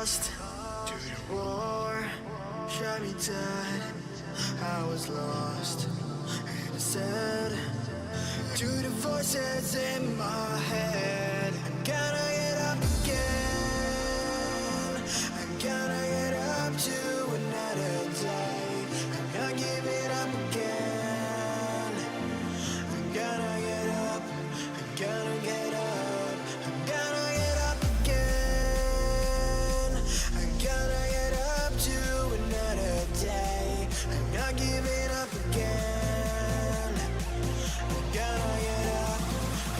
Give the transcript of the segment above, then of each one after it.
lost to the war, shot me dead. I was lost and sad to the voices in my head. I'm gonna get up again. I'm gonna get up to another day. I'm not giving up again. I'm gonna get up. I'm gonna get up. I'm gonna get up again. I'm gonna get up to another day. I'm not giving up again. I'm gonna get up.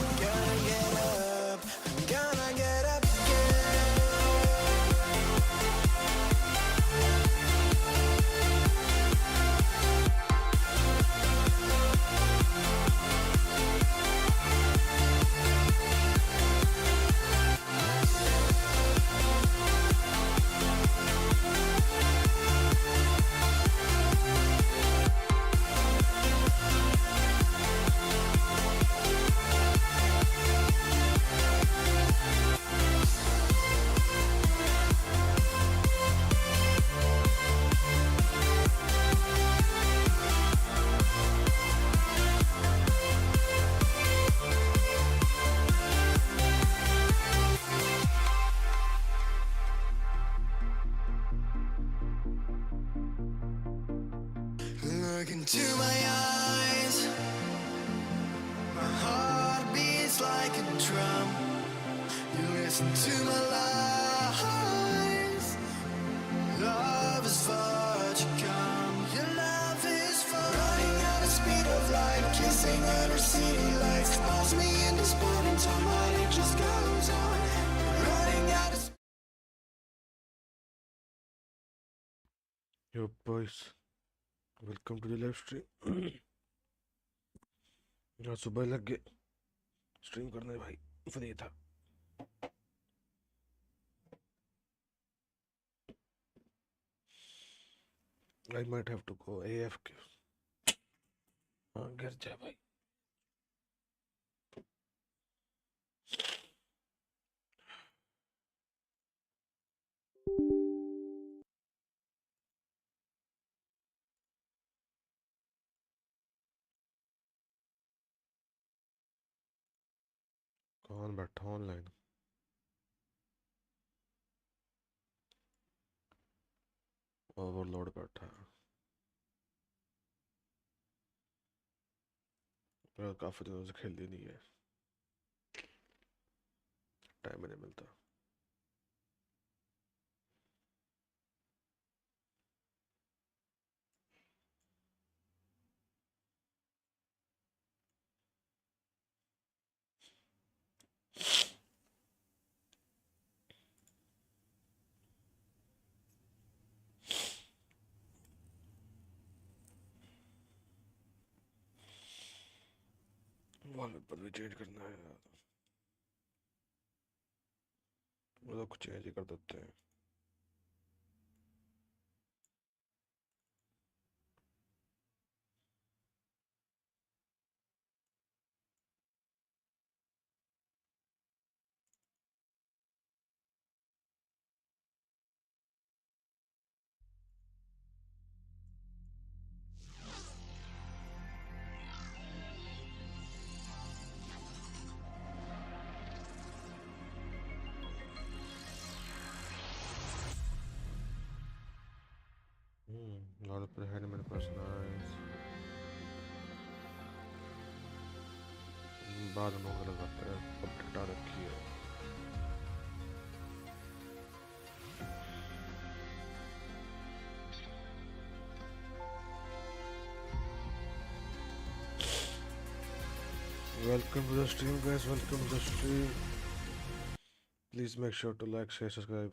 I'm gonna get up. I'm gonna get up again. Look into my eyes. My heart beats like a drum. You listen to my lies. Love is far to come. Your love is far. Running at the speed of light, kissing under city lights. Calls me in this morning time, but it just goes on. Running at the Yo boys, welcome to the live stream. आज सुबह लग गए stream करने भाई, free था. I might have to go AFK. हाँ घर जा भाई. कौन बैठा ऑनलाइन? ओवरलोड बैठा है. पर काफी दिनों से खेलती नहीं है, टाइम नहीं मिलता. वॉलपेपर भी चेंज करना है यार. वो लोग चेंज ही कर देते हैं. वॉलपेपर है नहीं मेरे पास. नाइस. बाद में होगा लगाता है. अपडेट आ रखी है. Welcome to the stream guys, welcome to the stream. Please make sure to like, share, subscribe.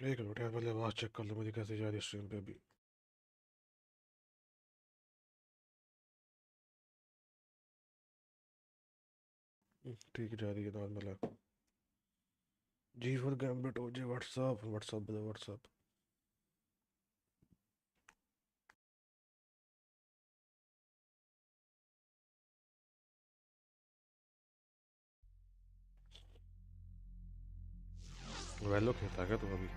एक मिनट यार, पहले आवाज चेक कर लो मुझे कैसे जा रही है स्ट्रीम पे अभी. ठीक जा रही है, नॉर्मल है. जी फॉर गैम्बिट ओजे व्हाट्सअप व्हाट्सअप व्हाट्सअप. वैलो खेलता है क्या तू अभी?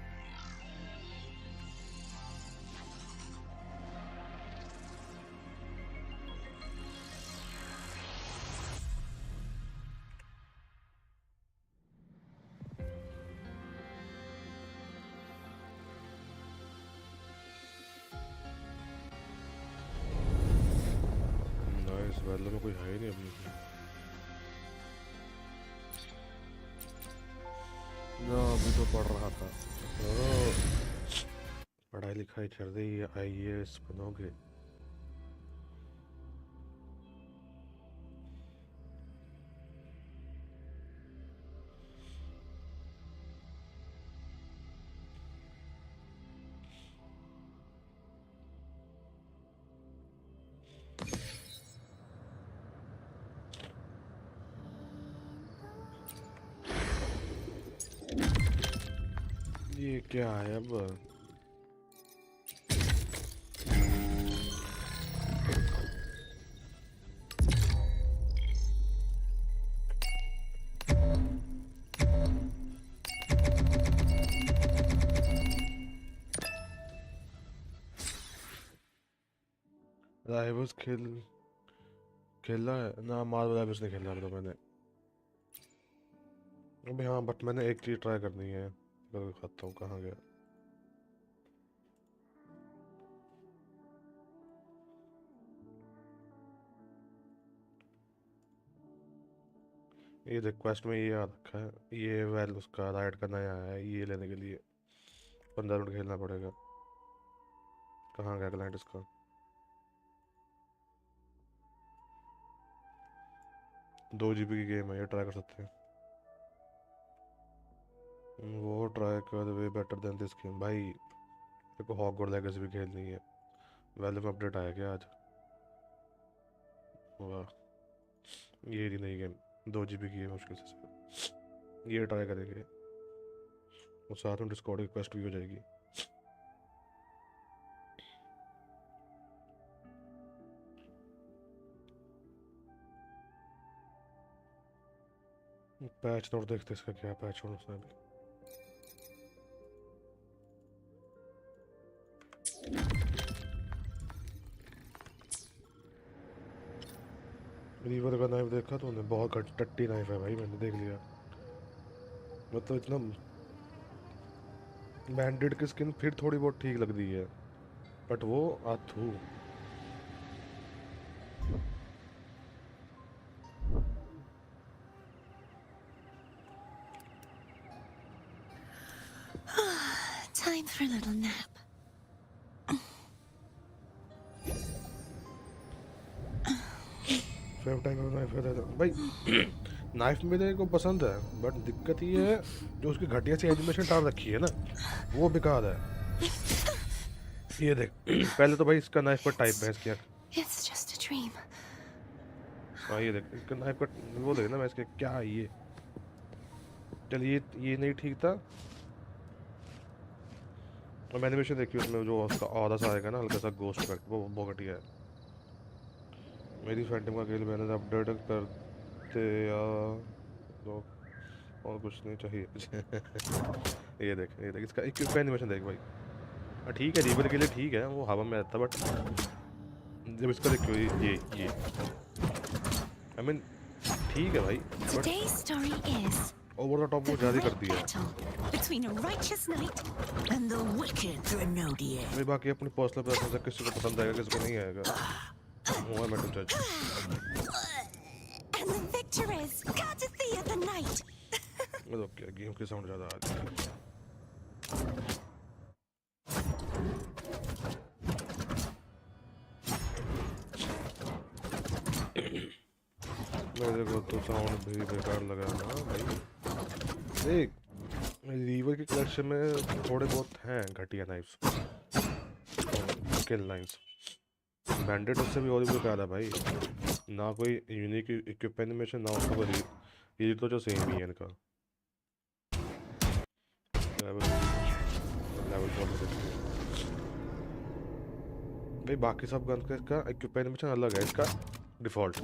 नाइस, वैलो में कोई है ही नहीं अभी। ना अभी तो पढ़ रहा था। पढ़ाई लिखाई चल रही है, IAS बनोगे? ये क्या है अब? राइवल्स खेला है ना? मार्वल राइवल्स नहीं खेला तो मैंने अभी। हाँ बट मैंने एक चीज ट्राई करनी है, तो खाता हूँ। कहाँ गया? ये रिक्वेस्ट में ये याद रखा है, ये वेल उसका राइड का नया है, ये लेने के लिए 15 मिनट खेलना पड़ेगा। कहाँ गया क्लाइंट इसका? 2 GB की गेम है, ये ट्राई कर सकते हैं। वो ट्राई कर, way better than this game भाई। मेरे को हॉगवर्ड लेगेसी भी खेलनी है। वैल्यू में अपडेट आया क्या आज? वाह, ये ही नई गेम 2 GB की है मुश्किल से। ये ट्राई करेंगे और साथ में डिस्कॉर्ड की क्वेस्ट भी हो जाएगी। पैच नोट देखते इसका क्या पैच नोट उसने अभी। रीवर का नाइफ देखा तूने? बहुत टट्टी नाइफ है भाई, मैंने देख लिया। मतलब इतना बैंडेड की स्किन फिर थोड़ी बहुत ठीक लग रही है, बट वो आथू। Time for a little nap. Favourite type knife है भाई। नाइफ मेरे को पसंद है, बट दिक्कत ये है जो उसकी घटिया सी एनिमेशन डाल रखी है ना, वो बेकार है। ये देख, पहले तो भाई इसका नाइफ पर टाइप बहस किया। It's just a dream. हाँ ये देख, इसका नाइफ पर वो देख ना, मैं इसके क्या ये। चल ये नहीं ठीक था। और एनिमेशन देखी उसमें, जो उसका आधा सा आएगा ना हल्का सा गोस्ट इफेक्ट, वो बहुत घटिया है। मेरी फैंटम का खेल मैंने अपडेट करते या तो और कुछ नहीं चाहिए। ये देख इसका एक एनिमेशन देख भाई। हाँ ठीक है, रिवर के लिए ठीक है, वो हवा में रहता, बट जब इसका देखो ये आई मीन ठीक है भाई, Today's story is over the top वो ज़्यादा कर दिया battle between a righteous knight and the wicked Grenadier. मेरी बाकी अपनी पर्सनल प्रेफरेंस है, किसी को पसंद आएगा किसी को नहीं आएगा, वो मैं तो जज। And the victor is Courtesy of the Night. मतलब क्या गेम के साउंड ज़्यादा आ गया। मेरे को तो साउंड भी बेकार लगा ना भाई। देख, रीवर की कलेक्शन में थोड़े बहुत हैं घटिया नाइफ्स, स्किल नाइफ्स। बैंडेड उससे भी और भी बेकार है भाई, ना कोई यूनिक इक्विप एनिमेशन, ना उसका कोई ये तो जो सेम ही है इनका। लेवल भाई बाकी सब गन का इसका इक्विप एनिमेशन अलग है, इसका डिफ़ॉल्ट।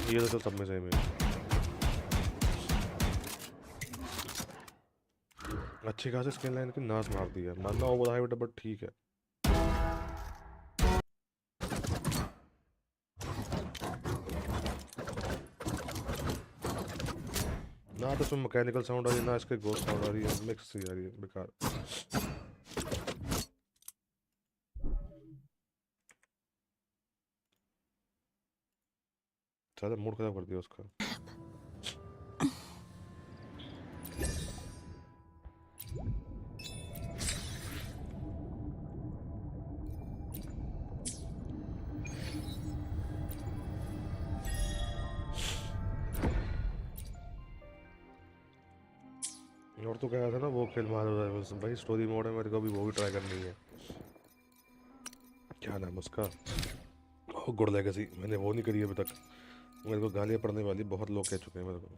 ये तो सब में सेम है। अच्छी खासी स्किन लाइन की नाश मार दी है, मानना ओवर हाइट बट ठीक है। ना तो इसमें मैकेनिकल साउंड आ रही है, ना इसके गोस्ट साउंड आ रही है, मिक्स सी आ रही है, बेकार। ज़्यादा मूड खराब कर दिया उसका। और तो कहा था ना वो खेल मारो भाई, स्टोरी मोड है, मेरे को भी वो भी ट्राई करनी है। क्या नाम उसका, गुड लेगेसी, मैंने वो नहीं करी अभी तक। मेरे को गालियाँ पड़ने वाली बहुत लोग कह चुके हैं मेरे को,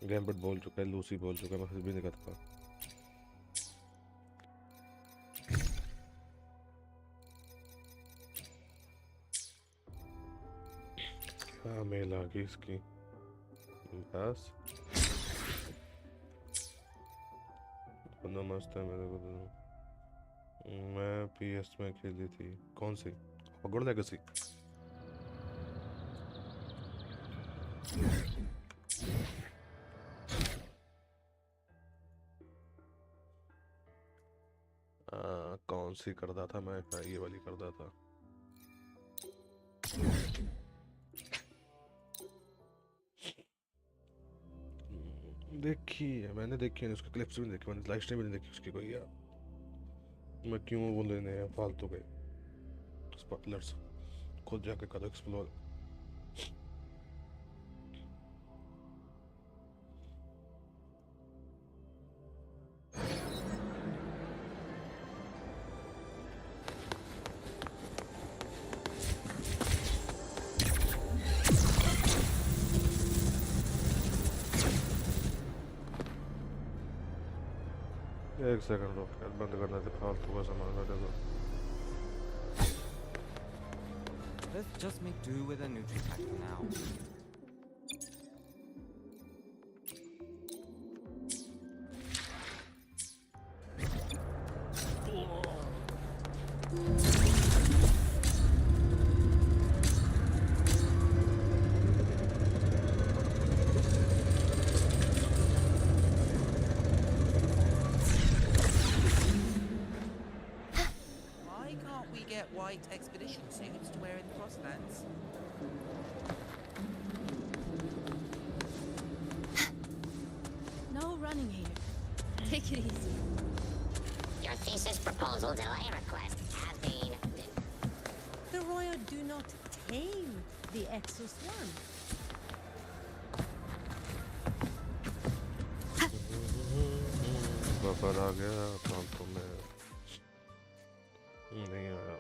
गैम्बट बोल चुका है, लूसी बोल चुका है, मैं फिर भी नहीं करता। क्या मेल आ गई इसकी, बस नमस्ते। मेरे को तो मैं PS में खेली थी, कौन सी, गुड लेगेसी। कौन सी करता था मैं, हाँ ये वाली करता था। देखी है मैंने, देखी है उसकी क्लिप्स भी नहीं देखी मैंने, लाइव स्ट्रीम भी नहीं देखी उसकी कोई यार। मैं क्यों वो लेने हैं फालतू के स्पॉयलर्स, खुद जाके करो एक्सप्लोर। एक सेकंड रुक यार, बंद करना था फालतू का सामान रखे तो। Let's just make do with a neutral pack for now. Why can't we get white expedition suits to wear in the crosslands? No running here. Take it easy. Your thesis proposal delay request has been... The Royal do not tame the exoswarm. Buffer आ गया फालतू में, नहीं आया।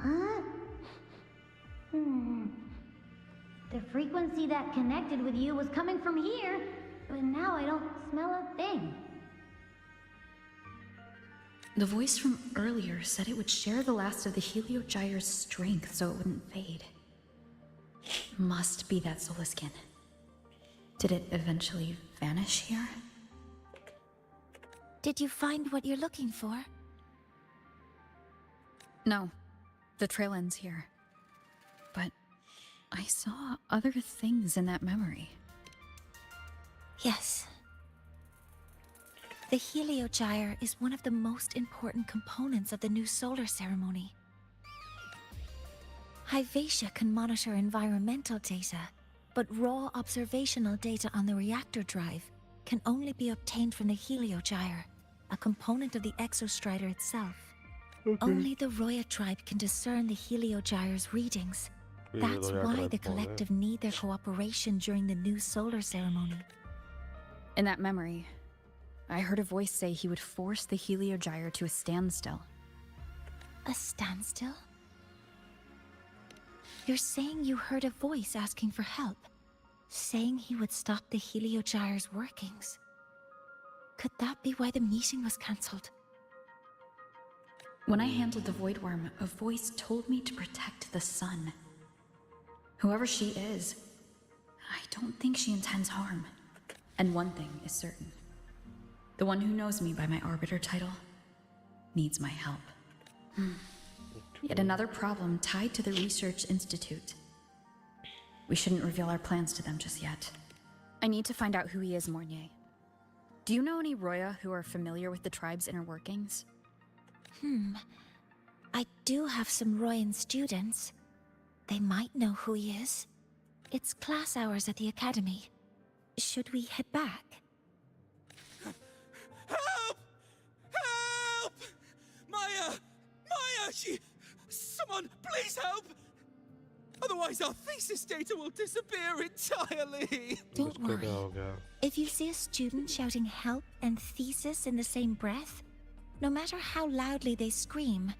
Huh? The frequency that connected with you was coming from here, but now I don't smell a thing. The voice from earlier said it would share the last of the Heliogyre's strength so it wouldn't fade. Must be that solar skin. Did it eventually vanish here? Did you find what you're looking for? No. The trail ends here. But I saw other things in that memory. Yes. The Heliogyre is one of the most important components of the new solar ceremony. Hyvatia can monitor environmental data, but raw observational data on the reactor drive can only be obtained from the Heliogyre, a component of the Exostrider itself. Only the Roya tribe can discern the Heliogyre's readings. That's why the collective need their cooperation during the new solar ceremony. In that memory, I heard a voice say he would force the Heliogyre to a standstill. A standstill? You're saying you heard a voice asking for help, saying he would stop the Heliogyre's workings. Could that be why the meeting was cancelled? When I handled the Void Worm, a voice told me to protect the sun. Whoever she is, I don't think she intends harm. And one thing is certain. The one who knows me by my Arbiter title needs my help. Yet another problem tied to the Research Institute. We shouldn't reveal our plans to them just yet. I need to find out who he is, Mornier. Do you know any Roya who are familiar with the tribe's inner workings? I do have some Royan students. They might know who he is. It's class hours at the academy. Should we head back? Help! Help! Maya! Maya! Someone, please help! Otherwise our thesis data will disappear entirely! Don't उसको क्या worry. हो गया? If you see a student shouting help and thesis in the same breath, no matter how loudly they scream,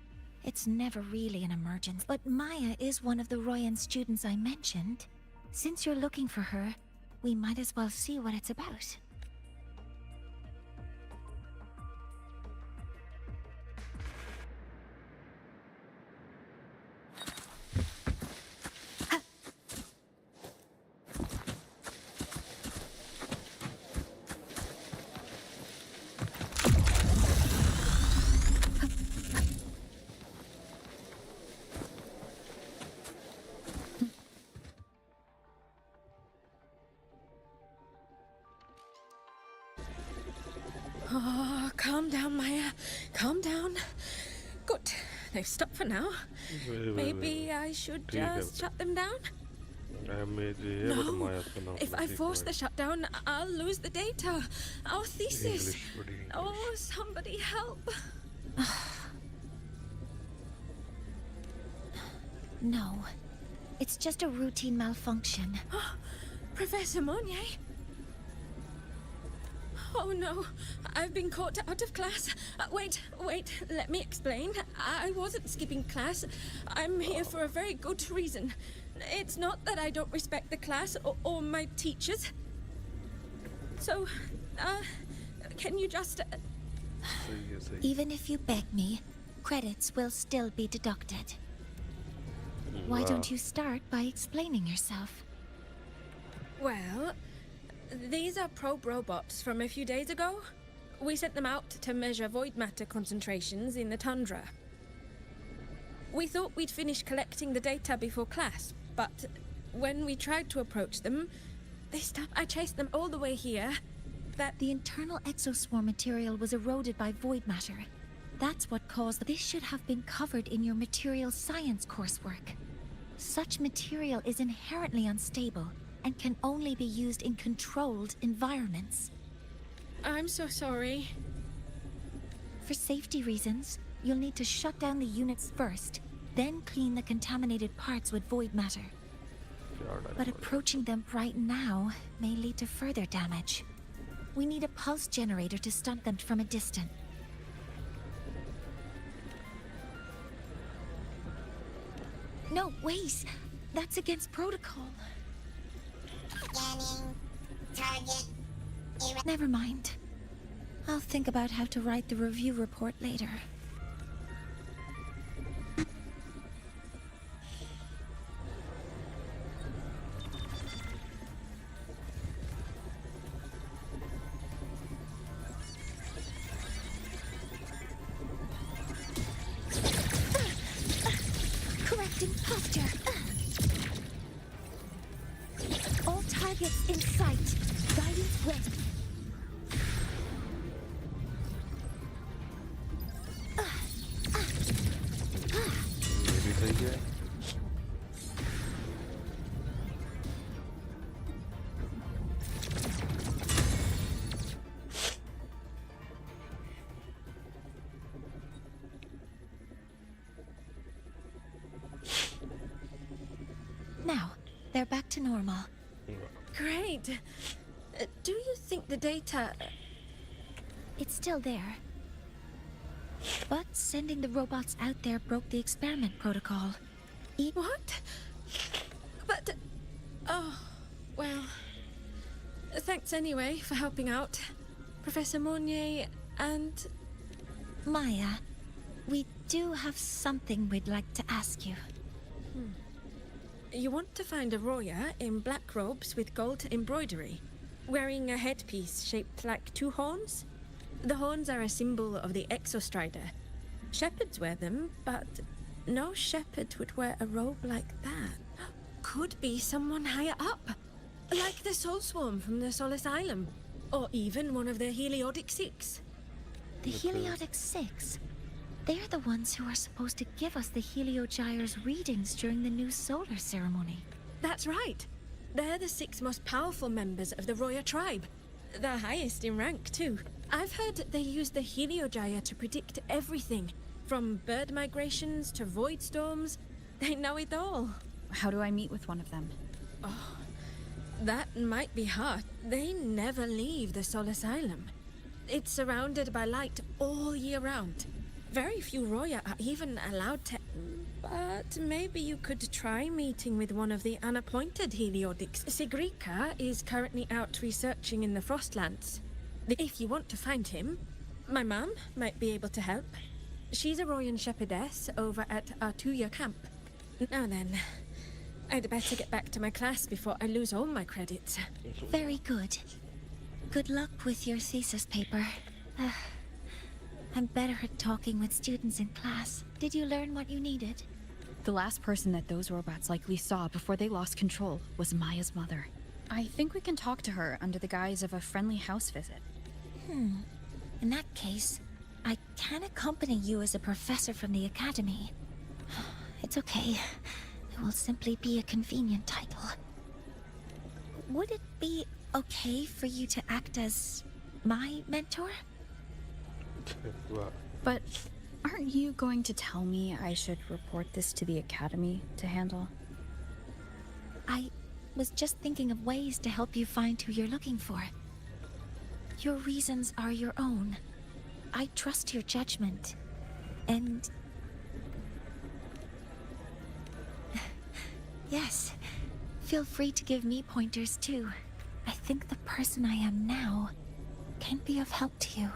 it's never really an emergency. But Maya is one of the Royan students I mentioned. Since you're looking for her, we might as well see what it's about. Oh, calm down, Maya. Calm down. Good. They've stopped for now. Maybe I should ठीक है। just shut them down? MAG है, but No. माया का नाम If I ठीक force है। the shutdown, I'll lose the data. Our thesis. English, buddy, English. Oh, somebody help. No, it's just a routine malfunction. Professor Monnier? Oh no, I've been caught out of class. Wait, let me explain. I wasn't skipping class. I'm here for a very good reason. It's not that I don't respect the class or my teachers. So, can you just... सही है, सही। Even if you beg me, credits will still be deducted. Why don't you start by explaining yourself? Well, these are probe robots from a few days ago. We sent them out to measure void matter concentrations in the tundra. We thought we'd finish collecting the data before class, but when we tried to approach them, they stopped. I chased them all the way here. The internal exoswarm material was eroded by void matter. That's what caused... This should have been covered in your material science coursework. Such material is inherently unstable and can only be used in controlled environments. I'm so sorry. For safety reasons, you'll need to shut down the units first, then clean the contaminated parts with void matter. But approaching them right now may lead to further damage. We need a pulse generator to stun them from a distance. No, wait! That's against protocol. Scanning. Target. Never mind. I'll think about how to write the review report later. Correcting posture. All targets in sight. Guidance ready. ये भी सही है। Now, they're back to normal. Great. Do you think the data... It's still there. But sending the robots out there broke the experiment protocol. What? But... Oh, well... Thanks anyway for helping out, Professor Monnier and... Maya, we do have something we'd like to ask you. You want to find a Roya in black robes with gold embroidery, wearing a headpiece shaped like two horns. The horns are a symbol of the Exostrider. Shepherds wear them, but no shepherd would wear a robe like that. Could be someone higher up, like the Soul Swarm from the Soul Asylum, or even one of the Heliodic Six. The Heliodic Six? They're the ones who are supposed to give us the Heliogyre's readings during the new solar ceremony. That's right. They're the 6 most powerful members of the Roya tribe. The highest in rank, too. I've heard they use the Heliogyre to predict everything, from bird migrations to void storms. They know it all. How do I meet with one of them? Oh, that might be hard. They never leave the Soul Asylum. It's surrounded by light all year round. Very few Roya are even allowed to... But maybe you could try meeting with one of the unappointed Heliodics. Sigrika is currently out researching in the Frostlands. If you want to find him, my mum might be able to help. She's a Royan shepherdess over at Artuya camp. Now then, I'd better get back to my class before I lose all my credits. Very good. Good luck with your thesis paper. I'm better at talking with students in class. Did you learn what you needed? The last person that those robots likely saw before they lost control was Maya's mother. I think we can talk to her under the guise of a friendly house visit. In that case, I can accompany you as a professor from the academy. It's okay. It will simply be a convenient title. Would it be okay for you to act as my mentor? But aren't you going to tell me I should report this to the academy to handle? I was just thinking of ways to help you find who you're looking for. Your reasons are your own. I trust your judgment. And... yes, feel free to give me pointers too. I think the person I am now can be of help to you.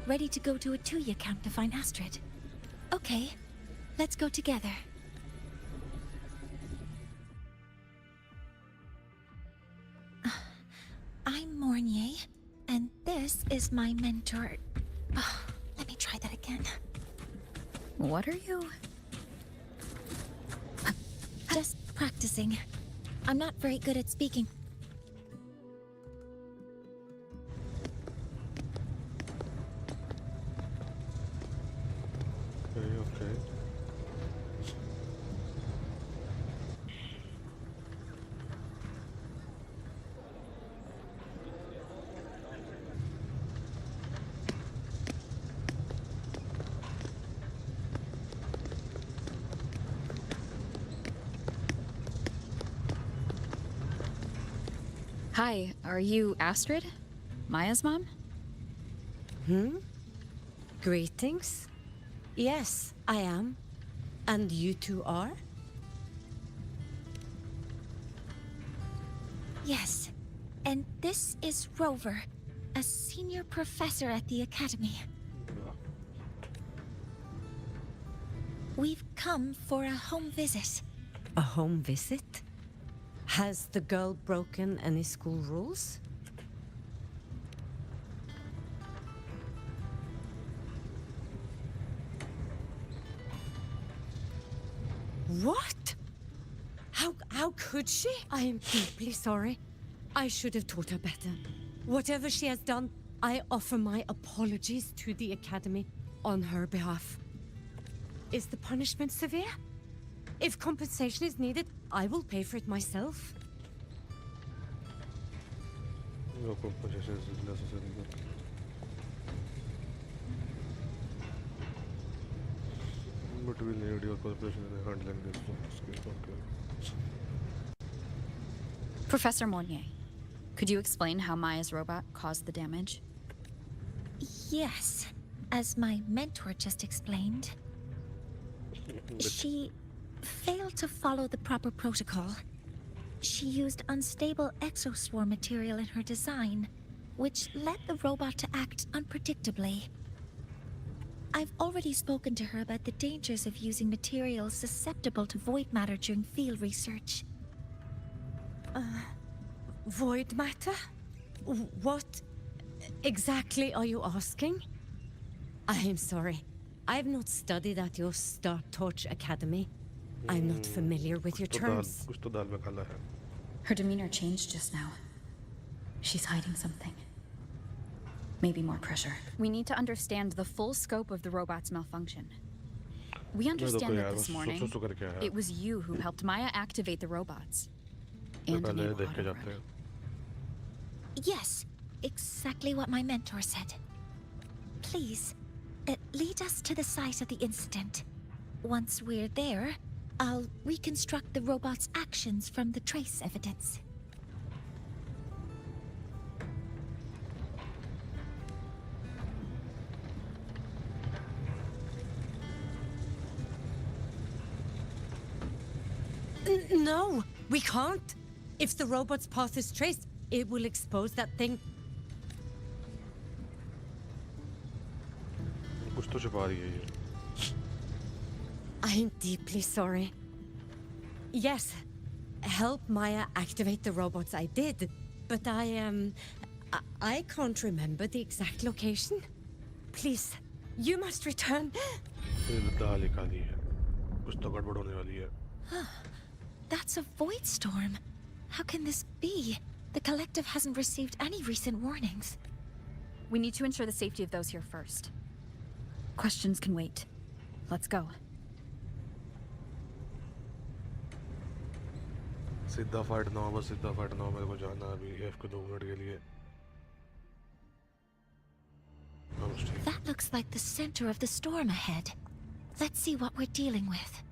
Ready to go to a Tuya camp to find Astrid? Okay, let's go together. I'm Mornier, and this is my mentor. Oh, let me try that again. What are you? Just practicing. I'm not very good at speaking. Okay. Hi, are you Astrid? Maya's mom? Greetings. Yes, I am. And you two are? Yes, and this is Rover, a senior professor at the academy. We've come for a home visit. A home visit? Has the girl broken any school rules? What? How could she? I am deeply sorry. I should have taught her better. Whatever she has done, I offer my apologies to the Academy on her behalf. Is the punishment severe? If compensation is needed, I will pay for it myself. No compensation is necessary. But we need your cooperation in handling this case. Okay. Professor Mornier, could you explain how Maya's robot caused the damage? Yes, as my mentor just explained. She failed to follow the proper protocol. She used unstable exoswarm material in her design, which led the robot to act unpredictably. I've already spoken to her about the dangers of using materials susceptible to void matter during field research. Void matter? What exactly are you asking? I am sorry. I have not studied at your Star Torch Academy. I'm not familiar with your terms. कुछ तो दाल में काला है. Her demeanor changed just now. She's hiding something. Maybe more pressure. We need to understand the full scope of the robot's malfunction. We understand that this morning, it was you who helped Maya activate the robots. And enable auto-run. Yes, exactly what my mentor said. Please, lead us to the site of the incident. Once we're there, I'll reconstruct the robot's actions from the trace evidence. No, we can't. If the robot's path is traced, it will expose that thing. कुछ तो छुपा रही है ये. I am deeply sorry. Yes, help Maya activate the robots I did, but I can't remember the exact location. Please, you must return. ये दाल ही काली है. कुछ तो गड़बड़ होने वाली है. That's a void storm. How can this be? The collective hasn't received any recent warnings. We need to ensure the safety of those here first. Questions can wait. Let's go. सीधा fight ना हो, बस सीधा fight ना हो. मेरे को जाना अभी F को 2 मिनट के लिए. That looks like the center of the storm ahead. Let's see what we're dealing with.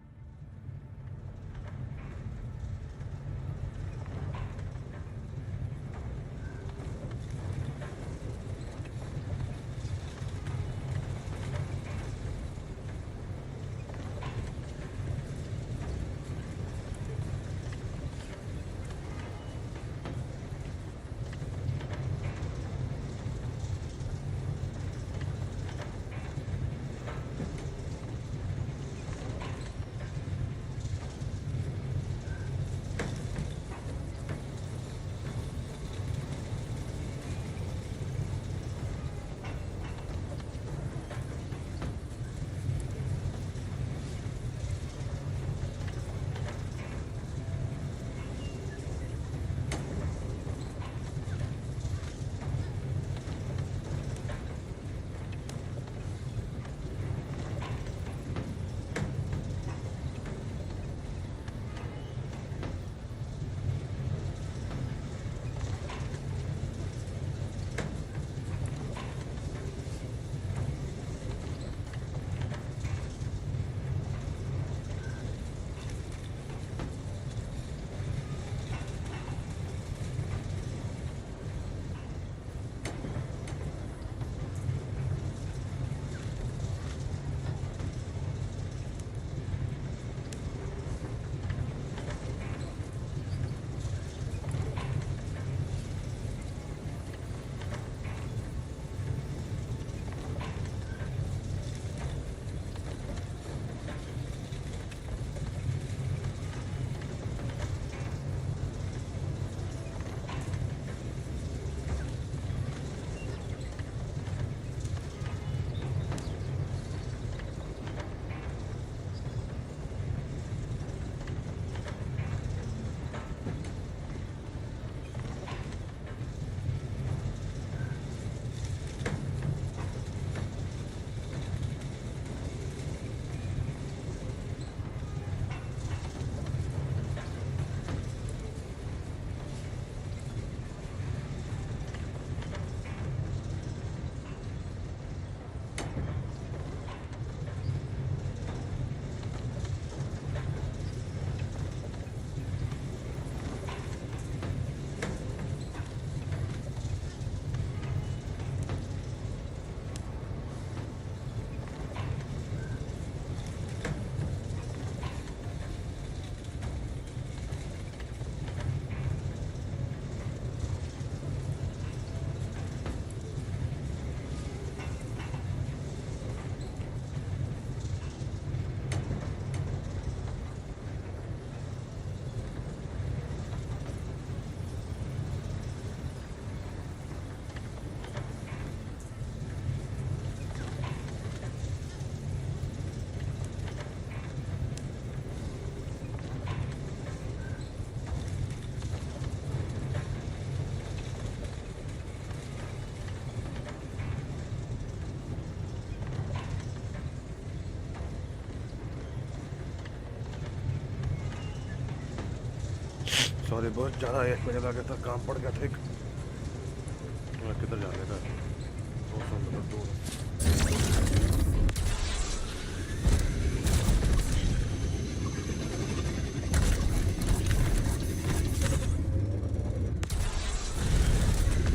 मुझे बहुत ज़्यादा एक महीने लगा था, काम पड़ गया था एक। मैं किधर जाने का 200 मीटर दूर।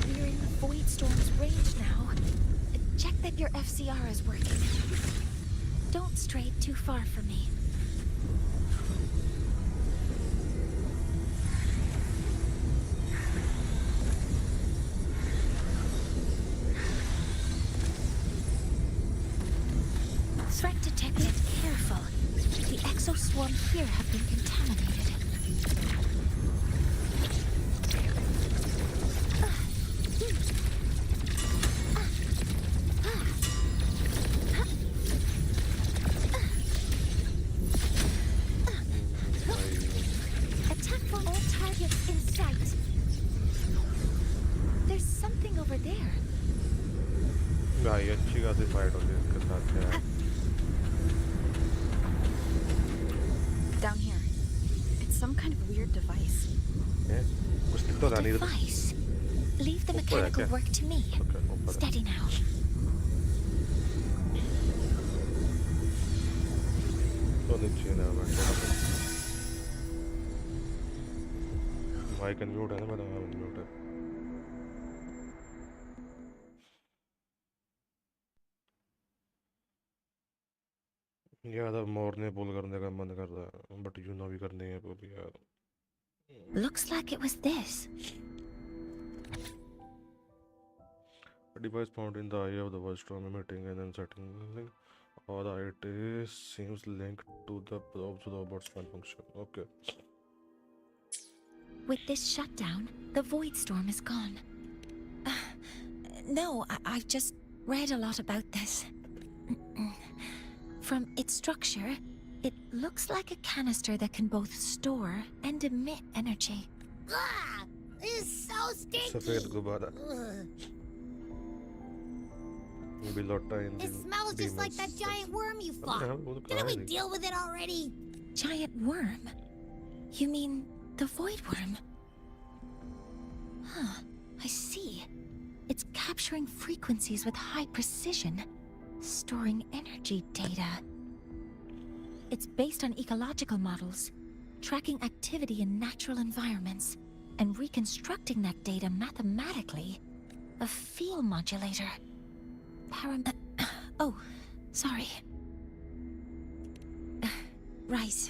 We're in the Void Storm's range now. Check that your FCR is working. Don't stray too far from me. Threat detected. Careful. The exoswarm here have been contaminated. Attack for all targets in sight. There's something over there. भाई अच्छी खासी fight होती है इसके साथ यार। Down here. It's some kind of weird device. कुछ तो नहीं Device. Leave the mechanical work to me. Steady now. तो नीचे ना बैठो। माइक अनम्यूट है ना मेरा, अनम्यूट है। यार मोरने पुल करने का मन कर रहा है, बट यू नो भी करने हैं पुल यार। Looks like it was this. A device found in the eye of the void storm emitting and uncertain link, or it seems linked to the probe's robot's malfunction. Okay. With this shutdown, the void storm is gone. No, I've just read a lot about this. From its structure, it looks like a canister that can both store and emit energy. Ah, this is so stinky. सफेद गुब्बारा। It smells just like that giant worm you fought. Didn't we deal with it already? Giant worm? You mean the void worm? Huh, I see. It's capturing frequencies with high precision, storing energy data. It's based on ecological models, tracking activity in natural environments, and reconstructing that data mathematically. A field modulator. Oh, sorry. Right.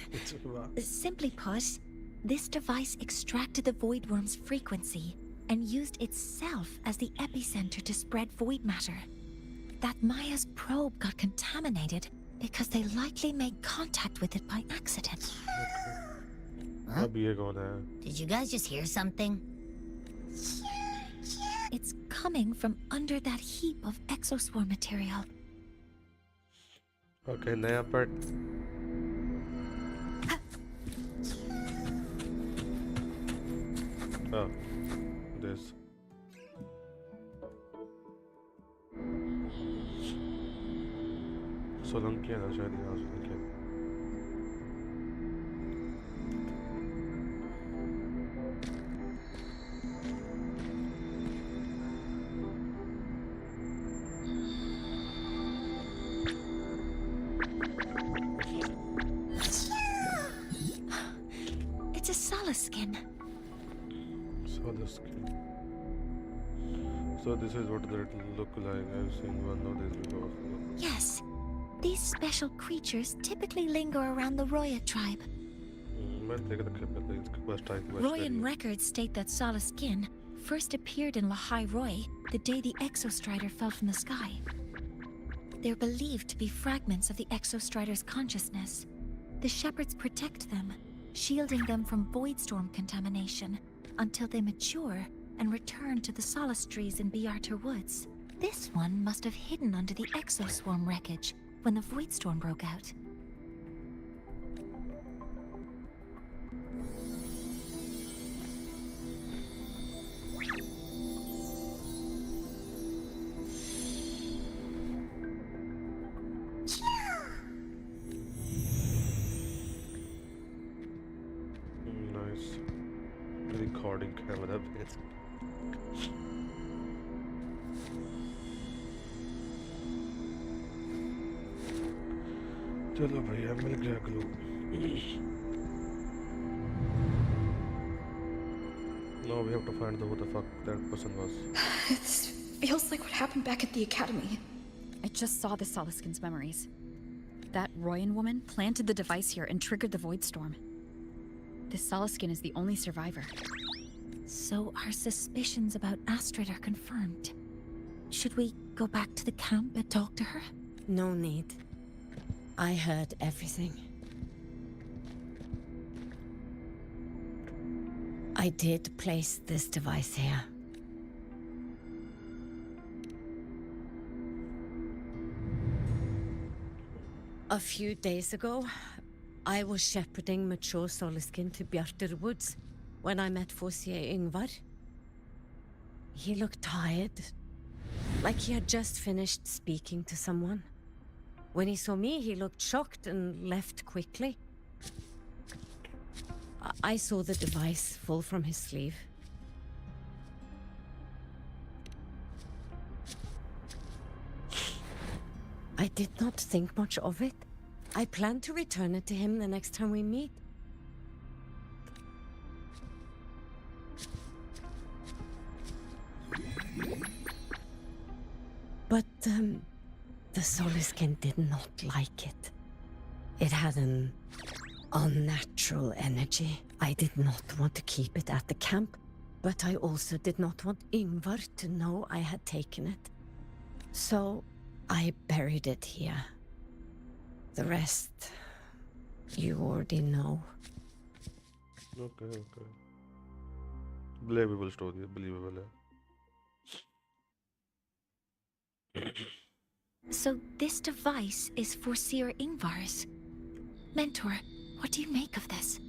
Simply put, this device extracted the void worm's frequency and used itself as the epicenter to spread void matter. That Maya's probe got contaminated because they likely made contact with it by accident. Huh? Did you guys just hear something? It's coming from under that heap of exoswarm material. Okay, naya part. Oh, this. Solanki है ना शायद, यहाँ सोलंकी है। It's a Solace skin. Solace skin. So this is what that look like. I've seen one of these before. Yes. These special creatures typically linger around the Roya tribe. Royan records state that Solace skin first appeared in Lahai Roy the day the Exostrider fell from the sky. They're believed to be fragments of the Exostrider's consciousness. The shepherds protect them, shielding them from void storm contamination until they mature and return to the Solace trees in Biarter Woods. This one must have hidden under the exoswarm wreckage when the void storm broke out. recording camera based. चलो भैया मिल गया glue. Now we have to find who the fuck that person was. This feels like what happened back at the academy. I just saw the Soliskin's memories. That Royan woman planted the device here and triggered the Void Storm. This Soliskin is the only survivor. So our suspicions about Astrid are confirmed. Should we go back to the camp and talk to her? No need. I heard everything. I did place this device here. A few days ago, I was shepherding mature Soliskin to Bjartur Woods when I met Forcier Yngvar. He looked tired, like he had just finished speaking to someone. When he saw me, he looked shocked and left quickly. I saw the device fall from his sleeve. I did not think much of it. I plan to return it to him the next time we meet. But, the Soliskin did not like it. It had an unnatural energy. I did not want to keep it at the camp, but I also did not want Yngvar to know I had taken it. So, I buried it here. The rest, you already know. Okay. Believable story, believable. So this device is Forcier Yngvar's. Mentor, what do you make of this?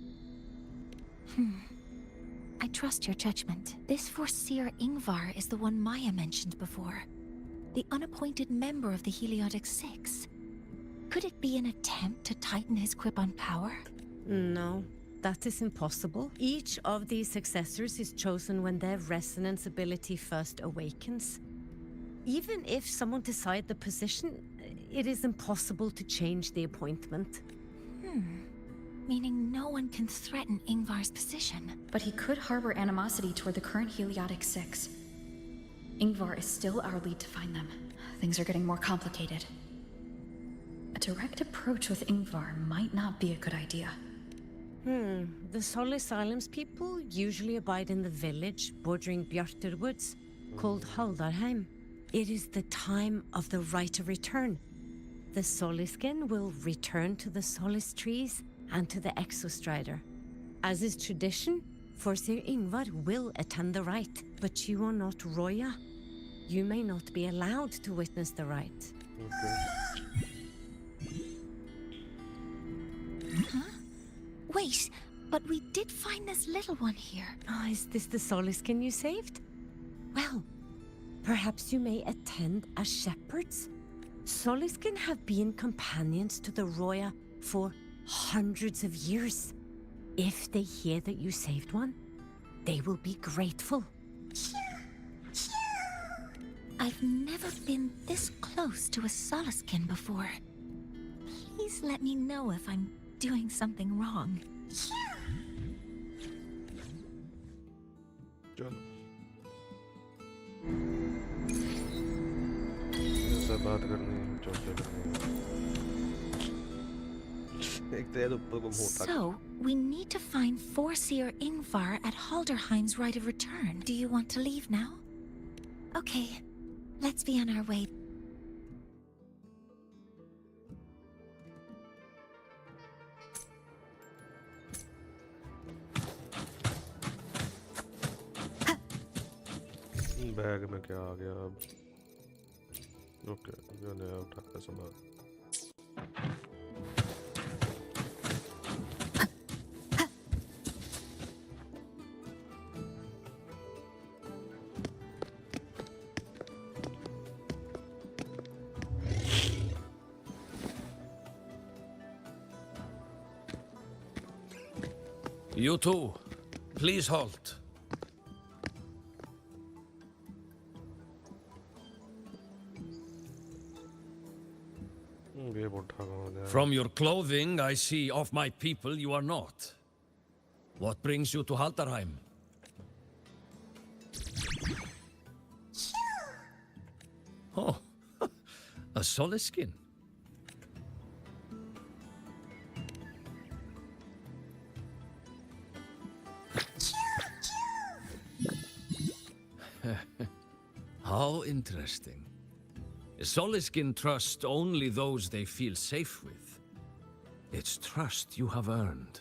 I trust your judgment. This Forcier Yngvar is the one Maya mentioned before. The unappointed member of the Heliotic Six. Could it be an attempt to tighten his grip on power? No, that is impossible. Each of these successors is chosen when their resonance ability first awakens. Even if someone decides the position, it is impossible to change the appointment. Meaning no one can threaten Yngvar's position. But he could harbor animosity toward the current Heliotic Six. Yngvar is still our lead to find them. Things are getting more complicated. A direct approach with Yngvar might not be a good idea. The Solis Islands people usually abide in the village bordering Bjartur Woods, called Haldarheim. It is the time of the right of return. The Soliskin will return to the Solis trees and to the Exostrider. As is tradition, Forcier Yngvar will attend the rite, but you are not Roya. You may not be allowed to witness the rite. Wait, but we did find this little one here. Is this the Soliskin you saved? Well, perhaps you may attend as shepherds. Soliskin have been companions to the Roya for hundreds of years. If they hear that you saved one, they will be grateful. I've never been this close to a Soliskin before. Please let me know if I'm doing something wrong. चलो ऐसा बात करनी है चर्चा करनी है एक तो ऊपर को मोटा So, we need to find Forcier Yngvar at Halderheim's right of return. Do you want to leave now? Okay, let's be on our way. Bag में क्या आ गया अब ओके मैंने उठा के संभाल You two, please halt. ये बुढ़ा कौन है? From your clothing, I see of my people you are not. What brings you to Halterheim? Oh, a Soliskin. How interesting. Soliskin trust only those they feel safe with. It's trust you have earned.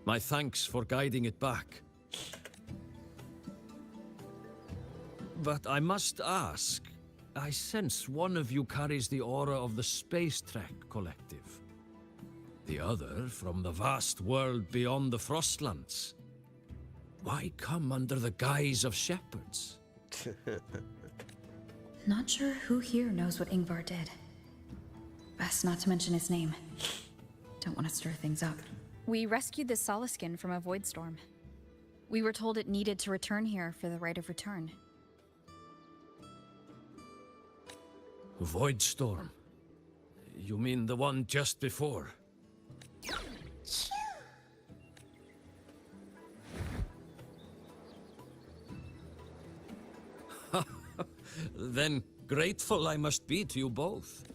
My thanks for guiding it back. But I must ask, I sense one of you carries the aura of the Space Trek Collective. The other from the vast world beyond the Frostlands. Why come under the guise of shepherds? Not sure who here knows what Ingvar did. Best not to mention his name. Don't want to stir things up. We rescued the Soliskin from a void storm. We were told it needed to return here for the right of return. Void storm? You mean the one just before? Then grateful I must be to you both.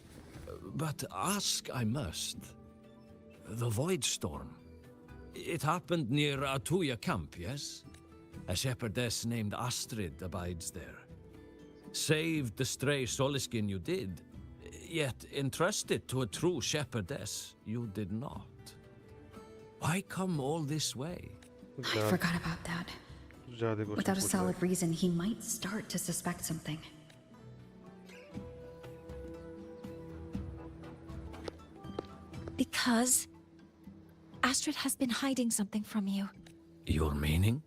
But ask I must. The Void Storm. It happened near Atuya camp, yes? A shepherdess named Astrid abides there. Saved the stray Soliskin you did, yet entrusted to a true shepherdess you did not. Why come all this way? I forgot about that. Without a solid reason, he might start to suspect something. Because Astrid has been hiding something from you. Your meaning?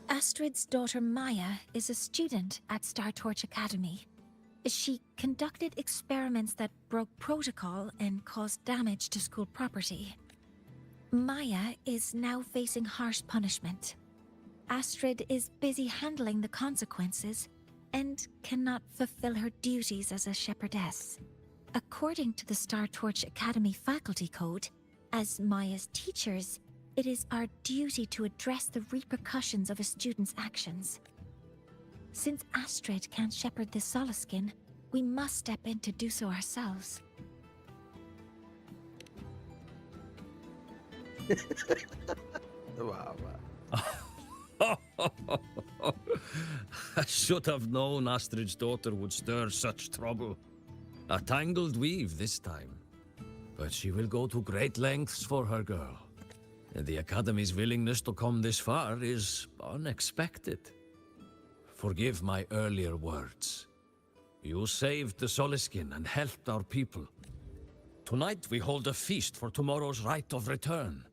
Astrid's daughter Maya is a student at Star Torch Academy. She conducted experiments that broke protocol and caused damage to school property. Maya is now facing harsh punishment. Astrid is busy handling the consequences and cannot fulfill her duties as a shepherdess. According to the Star Torch Academy faculty code, as Maya's teachers, it is our duty to address the repercussions of a student's actions. Since Astrid can't shepherd the Soliskin, we must step in to do so ourselves. Wow. I should have known Astrid's daughter would stir such trouble. A tangled weave this time. But she will go to great lengths for her girl. And the Academy's willingness to come this far is unexpected. Forgive my earlier words. You saved the Soliskin and helped our people. Tonight we hold a feast for tomorrow's rite of return.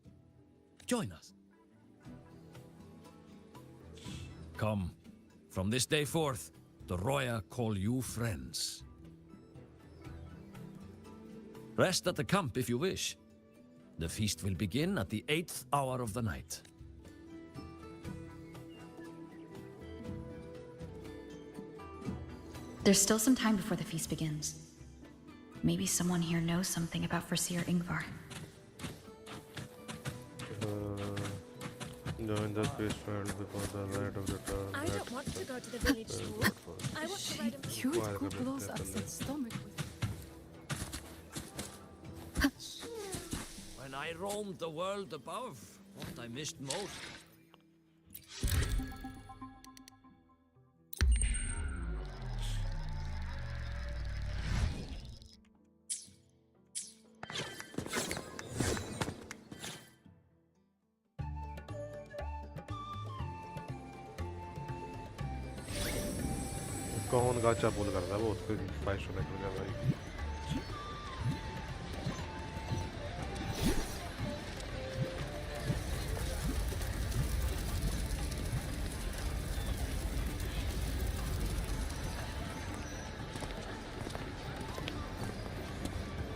Join us. Come. From this day forth, the Roya call you friends. Rest at the camp if you wish. The feast will begin at the 8th hour of the night. There's still some time before the feast begins. Maybe someone here knows something about Foreseer Ingvar. Join the feast friend before the night of return. I don't want to go to the village school. I want to ride a Cured Kublow's upset stomach with When I roamed the world above, what I missed most. कौन गाचा पुल करता है वो उसके 500 निकल गया भाई.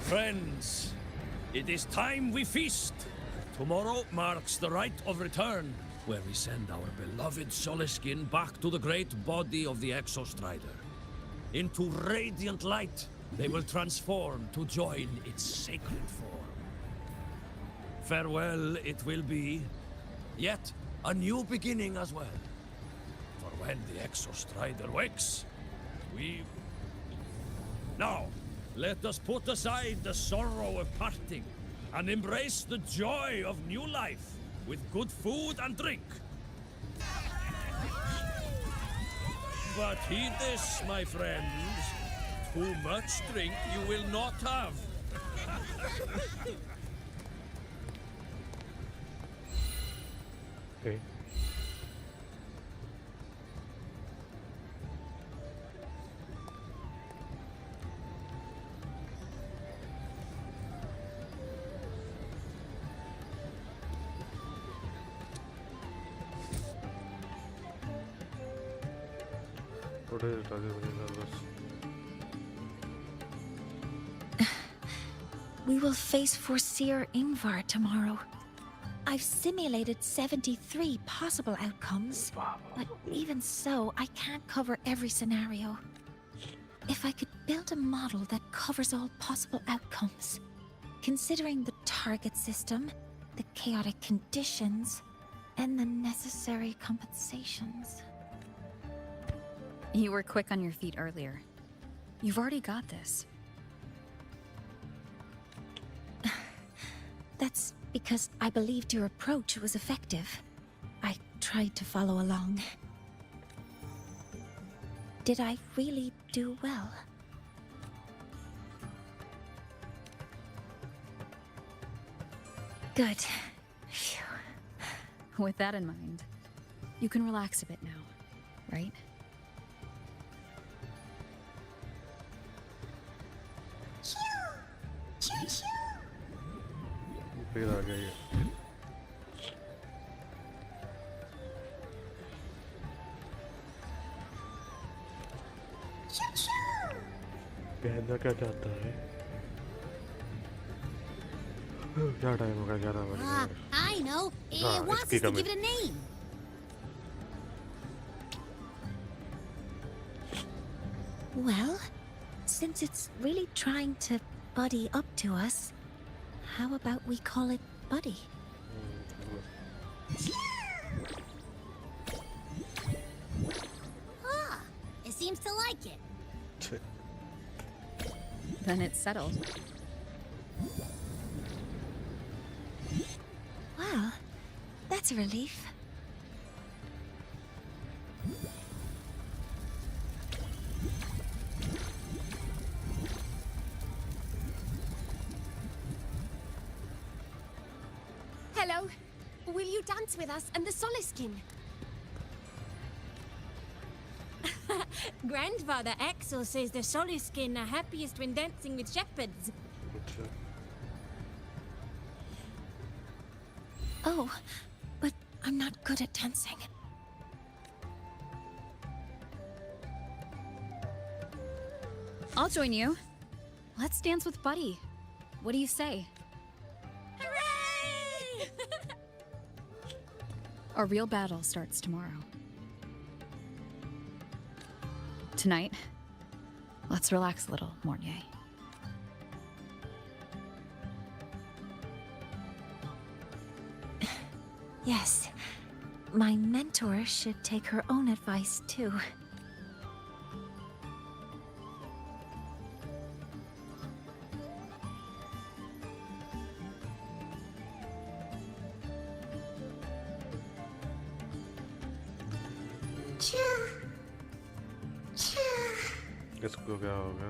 Friends, it is time we feast. Tomorrow marks the rite of return, where we send our beloved Soliskin back to the great body of the Exostrider. Into radiant light, they will transform to join its sacred form. Farewell it will be, yet a new beginning as well. For when the Exostrider wakes, we... Now, let us put aside the sorrow of parting and embrace the joy of new life with good food and drink. But heed this, my friends. Too much drink you will not have. Hey. Today it was very nervous. We will face Corsair Ingvar tomorrow. I've simulated 73 possible outcomes, but even so, I can't cover every scenario. If I could build a model that covers all possible outcomes, considering the target system, the chaotic conditions, and the necessary compensations. You were quick on your feet earlier. You've already got this. That's because I believed your approach was effective. I tried to follow along. Did I really do well? Good. Phew. With that in mind, you can relax a bit now, right? फिर आ गया ये कहना क्या चाहता है क्या time होगा 11 बजे I know. It wants us to give it a name. Well, since it's really trying to buddy up to us, how about we call it Buddy? Ah, it seems to like it. Then it's settled. Well, that's a relief. Hello. Will you dance with us and the Soliskin? Grandfather Axel says the Soliskin are happiest when dancing with shepherds. Oh, but I'm not good at dancing. I'll join you. Let's dance with Buddy. What do you say? Hooray! Our real battle starts tomorrow. Tonight, let's relax a little, Mornier. Yes, my mentor should take her own advice too. इसको क्या हो गया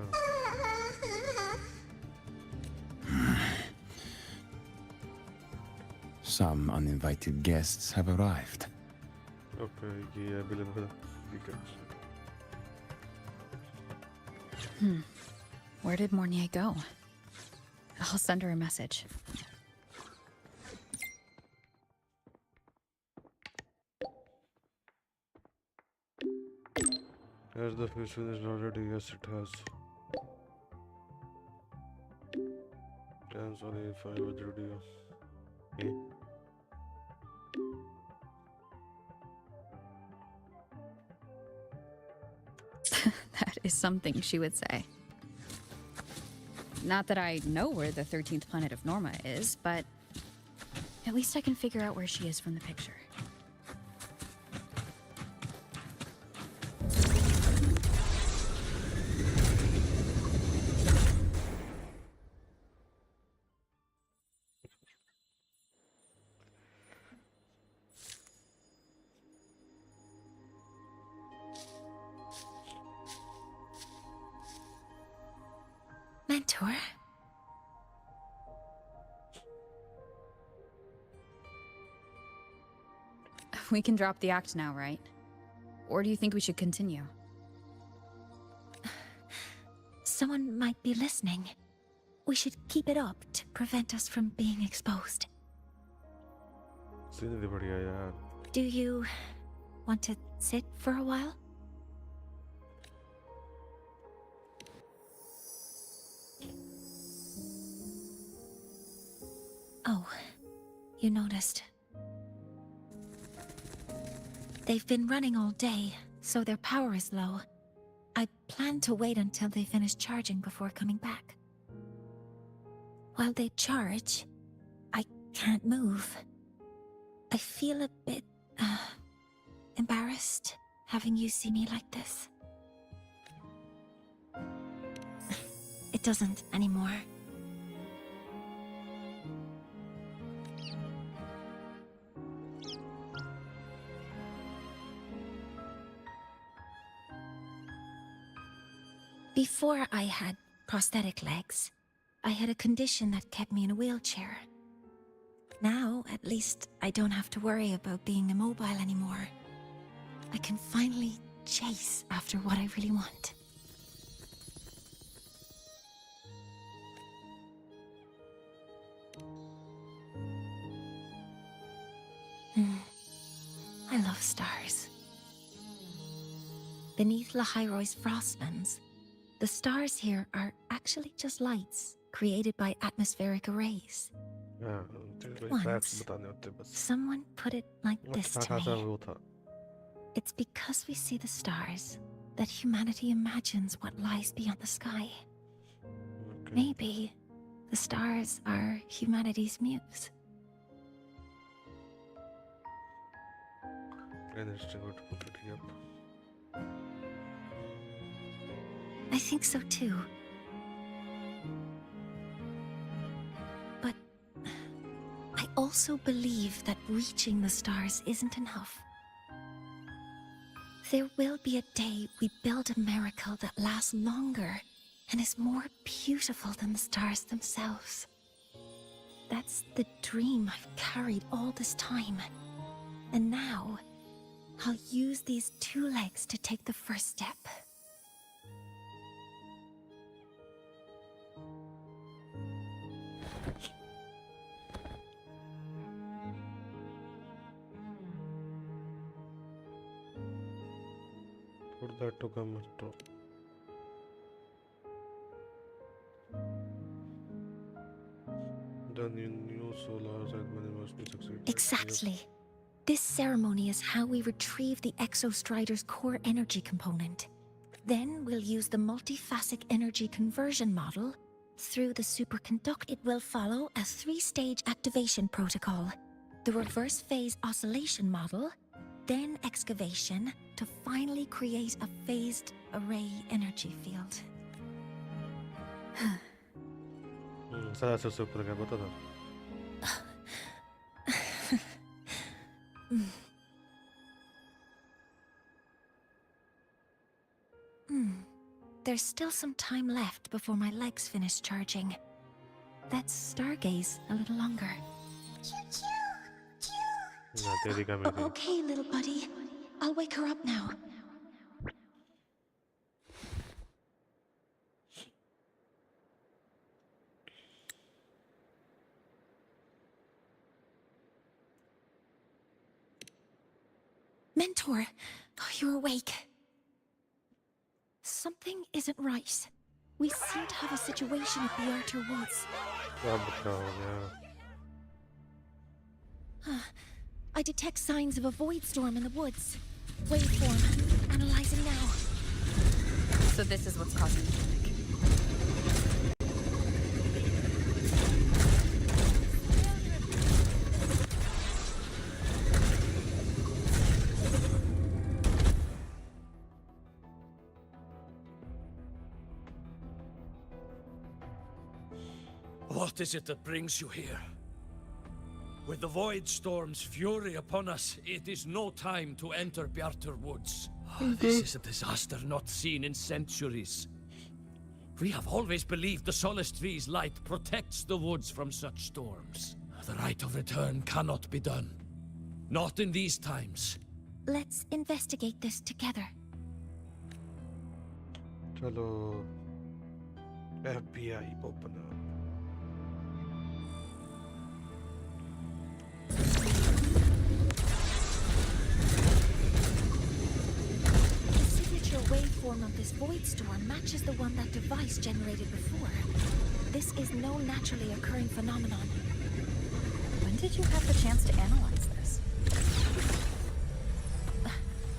Some uninvited guests have arrived. Okay ये villain है ठीक है Where did Mornier go? I'll send her a message. Has the fish finished already? Yes, it has. I'm sorry if I was rude. is something she would say. Not that I know where the 13th planet of Norma is, but at least I can figure out where she is from the picture. Mentor? We can drop the act now, right? Or do you think we should continue? Someone might be listening. We should keep it up to prevent us from being exposed. Scene भी बढ़िया यार. Do you want to sit for a while? Oh, you noticed. They've been running all day, so their power is low. I plan to wait until they finish charging before coming back. While they charge, I can't move. I feel a bit, embarrassed having you see me like this. It doesn't anymore. Before I had prosthetic legs, I had a condition that kept me in a wheelchair. Now, at least, I don't have to worry about being immobile anymore. I can finally chase after what I really want. I love stars. Beneath Lahairoy's frostlands, the stars here are actually just lights created by atmospheric arrays. Once, someone put it like this to me. It's because we see the stars that humanity imagines what lies beyond the sky. Maybe the stars are humanity's muse. I think so too. But I also believe that reaching the stars isn't enough. There will be a day we build a miracle that lasts longer and is more beautiful than the stars themselves. That's the dream I've carried all this time. And now, I'll use these two legs to take the first step. Put that to come to. The new solar ceremony must be succeeded. Exactly. This ceremony is how we retrieve the Exostrider's core energy component. Then we'll use the multiphasic energy conversion model through the superconductor. It will follow a 3-stage activation protocol. The reverse phase oscillation model, then excavation, to finally create a phased array energy field. There's still some time left before my legs finish charging. Let's stargaze a little longer. Okay, little buddy. I'll wake her up now. Mentor, you're awake. Something isn't right. We seem to have a situation at the Archer Woods. I detect signs of a void storm in the woods. Waveform. Analyzing now. So this is what's causing the panic. What is it that brings you here? With the Void Storm's fury upon us, it is no time to enter Bjartur Woods. This is a disaster not seen in centuries. We have always believed the Solace Tree's light protects the woods from such storms. The right of return cannot be done. Not in these times. Let's investigate this together. चलो FBI open up. The signature waveform of this void storm matches the one that device generated before. This is no naturally occurring phenomenon. When did you have the chance to analyze this?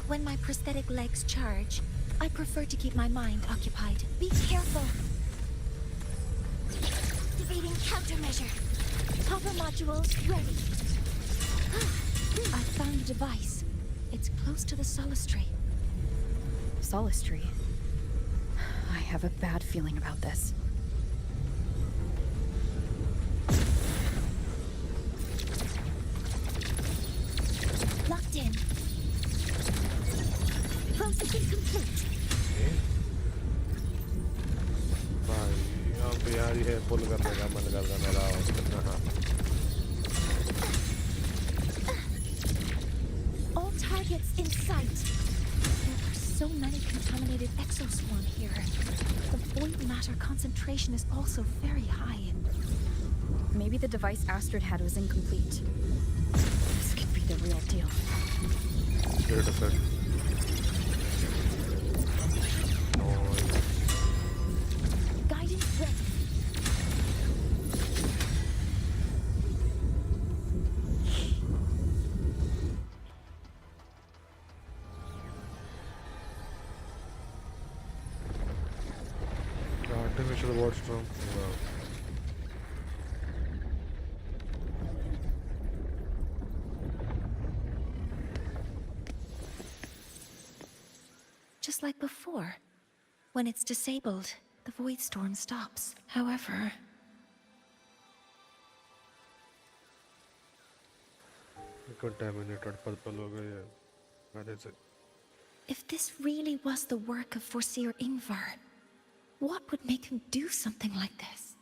When my prosthetic legs charge, I prefer to keep my mind occupied. Be careful! Activating countermeasure. Hopper modules ready. I found the device. It's close to the Solace Tree. Solace Tree. I have a bad feeling about this. Locked in. Processing complete. भाई यहाँ पे यार ये पुल करने का मन कर रहा मेरा All targets in sight. There are so many contaminated exoswarm here. The void matter concentration is also very high. Maybe the device Astrid had was incomplete. This could be the real deal. Wait a second. Guidance ready. Artificial void storm. Wow. Just like before. When it's disabled, the void storm stops. However... Contaminated purple हो गई है. That is it. if this really was the work of Corsair Ingvar, what would make him do something like this?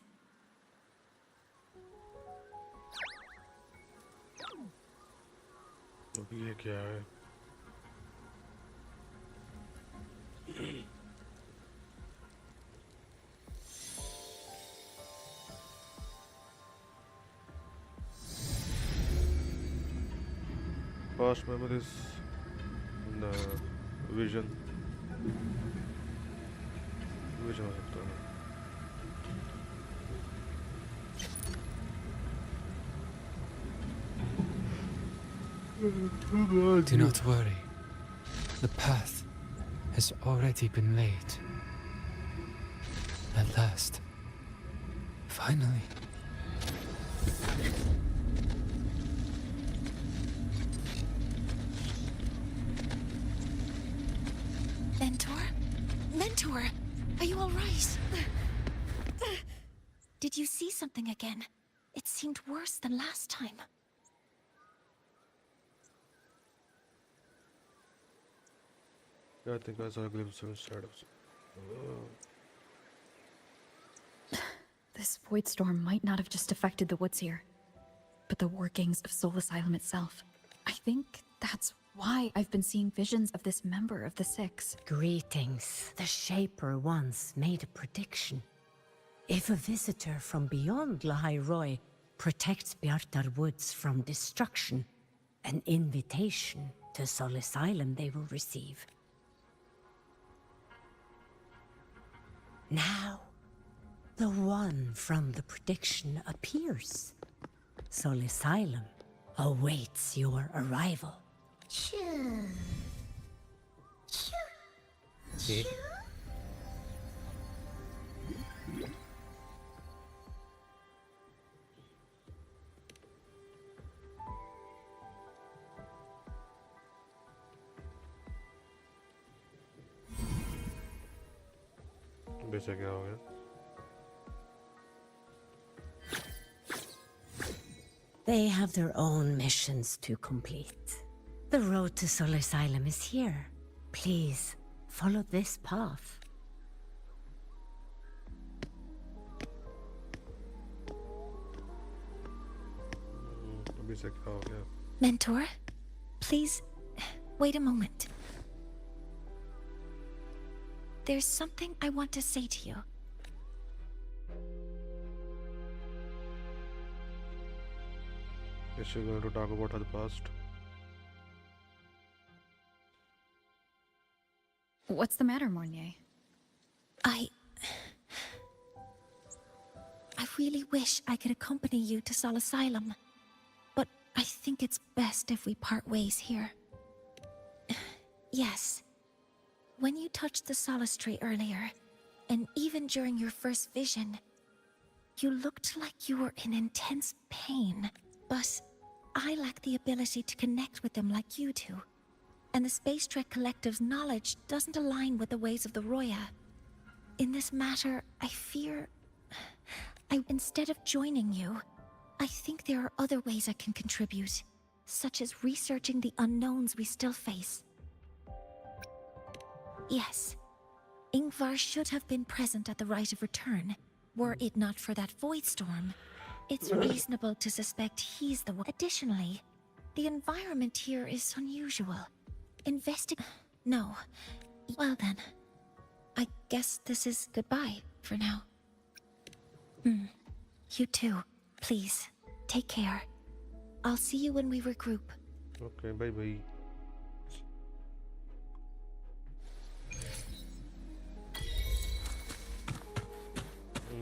अभी ये क्या है? Past memories, no, vision हो सकता है. Do not worry. The path has already been laid. At last. Finally. Mentor? Mentor! Are you alright? Did you see something again? It seemed worse than last time. Yeah, I think I saw a glimpse of inside of This void storm might not have just affected the woods here, but the workings of Soul Asylum itself. I think that's why I've been seeing visions of this member of the Six. Greetings. The Shaper once made a prediction. If a visitor from beyond Lahai Roy protects Bjartar Woods from destruction, an invitation to Soul Asylum they will receive. Now, the one from the prediction appears. Soul Asylum awaits your arrival. बेचे क्या हो गया? They have their own missions to complete. The road to Solar Asylum is here. Please, follow this path. बेचे क्या हो गया? Mentor, please wait a moment. There's something I want to say to you. Is she going to talk about her past? What's the matter, Mornier? I really wish I could accompany you to Sol Asylum, but I think it's best if we part ways here. Yes, when you touched the Solace Tree earlier, and even during your first vision, you looked like you were in intense pain, but I lack the ability to connect with them like you do, and the Space Trek Collective's knowledge doesn't align with the ways of the Roya. In this matter, I fear... instead of joining you, I think there are other ways I can contribute, such as researching the unknowns we still face. Yes, Ingvar should have been present at the Rite of Return, were it not for that void storm. It's reasonable to suspect he's the one. Additionally, the environment here is unusual. No. Well then, I guess this is goodbye for now. You too. Please, take care. I'll see you when we regroup. Okay, bye-bye.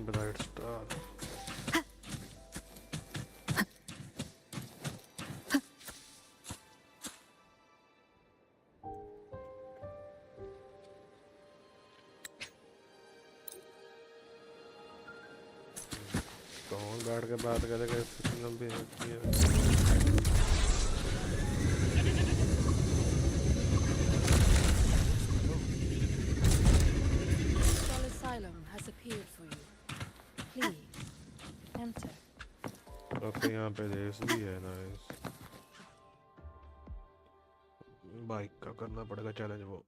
Bright star. कौन guard के बात करेगा इतनी लंबी होती है? Sol Asylum has appeared for you. Please, enter. Okay यहाँ पे रेस भी है नाइस बाइक का करना पड़ेगा चैलेंज वो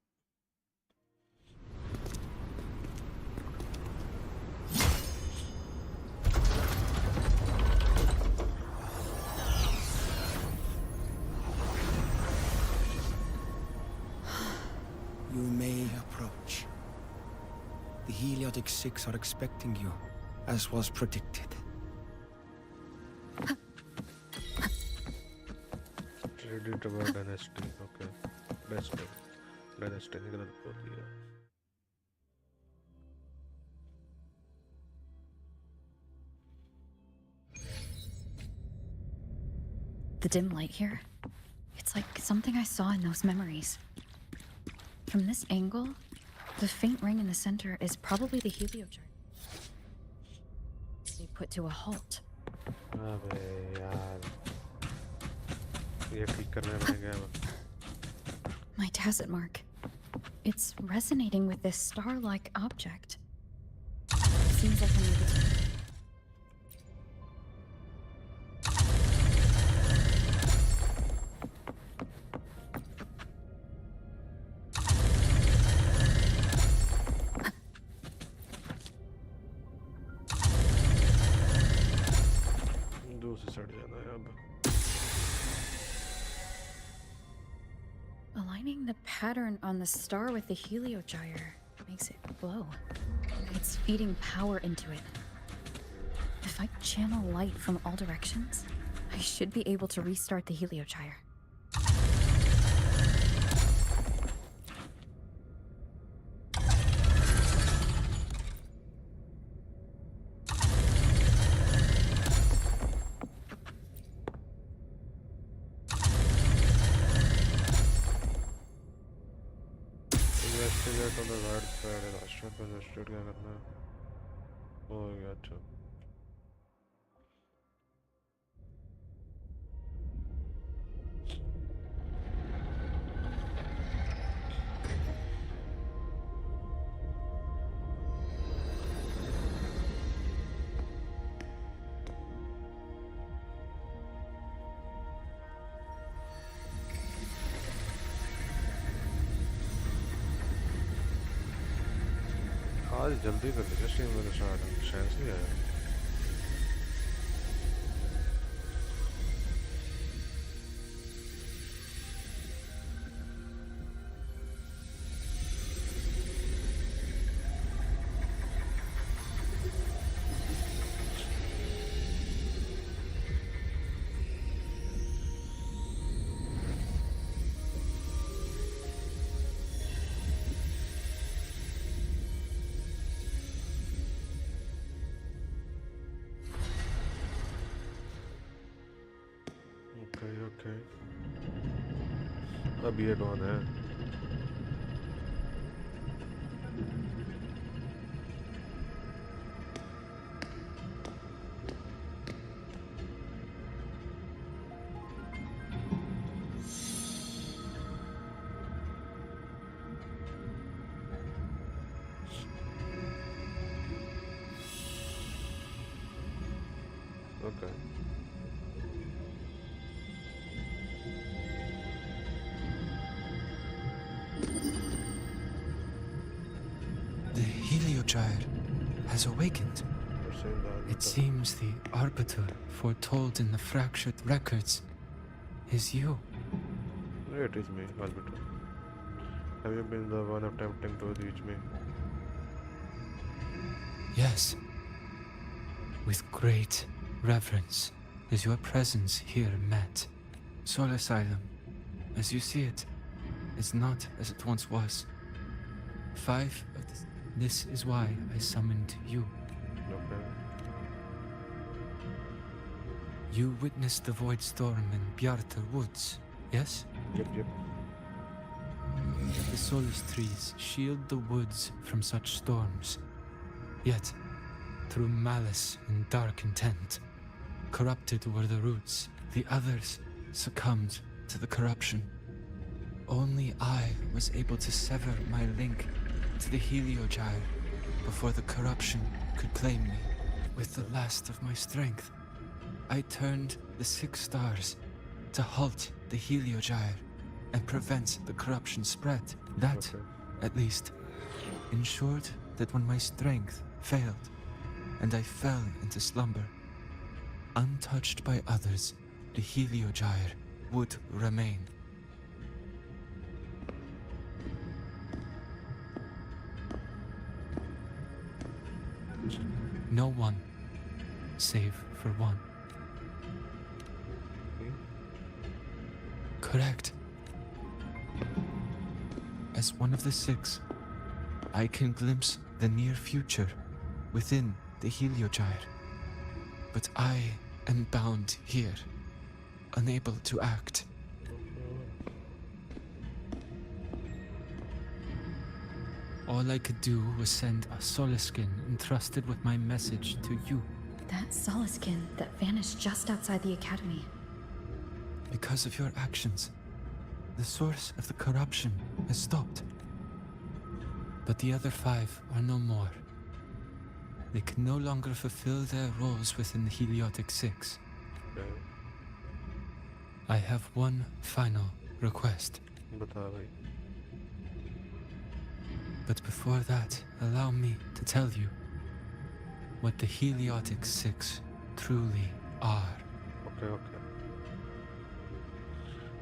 You may approach. The Heliotic Six are expecting you, as was predicted. Ready to go dynasty. Okay. Dynasty निकल होती है. The dim light here, it's like something I saw in those memories. From this angle, the faint ring in the center is probably the heliochart. They put to a halt. अबे यार ये ठीक करने पड़ेंगे अब. My tacit mark. It's resonating with this star-like object. Seems like I'm able to... Aligning the pattern on the star with the heliogyre makes it glow. It's feeding power into it. If I channel light from all directions, I should be able to restart the heliogyre. Investigate on the right side and Ashraf investigate क्या करना है? हो गया अच्छा. आज जल्दी कर लीजिए स्ट्रीम में स्टार्ट शायद नहीं आया Okay. अब ये डॉन है Okay. Gyre has awakened. It seems the arbiter foretold in the fractured records is you. It is me, arbiter. Have you been the one attempting to reach me? Yes. With great reverence is your presence here met. Soul Asylum, as you see it, is not as it once was. This is why I summoned you. Okay. You witnessed the Void Storm in Bjarta Woods, yes? Yep. The Solace trees shield the woods from such storms. Yet, through malice and dark intent, corrupted were the roots. The others succumbed to the corruption. Only I was able to sever my link to the Heliogyre before the corruption could claim me. With the last of my strength, I turned the 6 stars to halt the Heliogyre and prevent the corruption spread. That, at least, ensured that when my strength failed and I fell into slumber, untouched by others, the Heliogyre would remain. No one, save for one. Correct. As one of the 6, I can glimpse the near future within the Heliogyre. But I am bound here, unable to act. All I could do was send a Solaskin entrusted with my message to you. That Solaskin that vanished just outside the academy. Because of your actions, the source of the corruption has stopped. But the other 5 are no more. They can no longer fulfill their roles within the Heliotic 6. Okay. I have one final request. But before that, allow me to tell you what the Heliotic 6 truly are. Okay.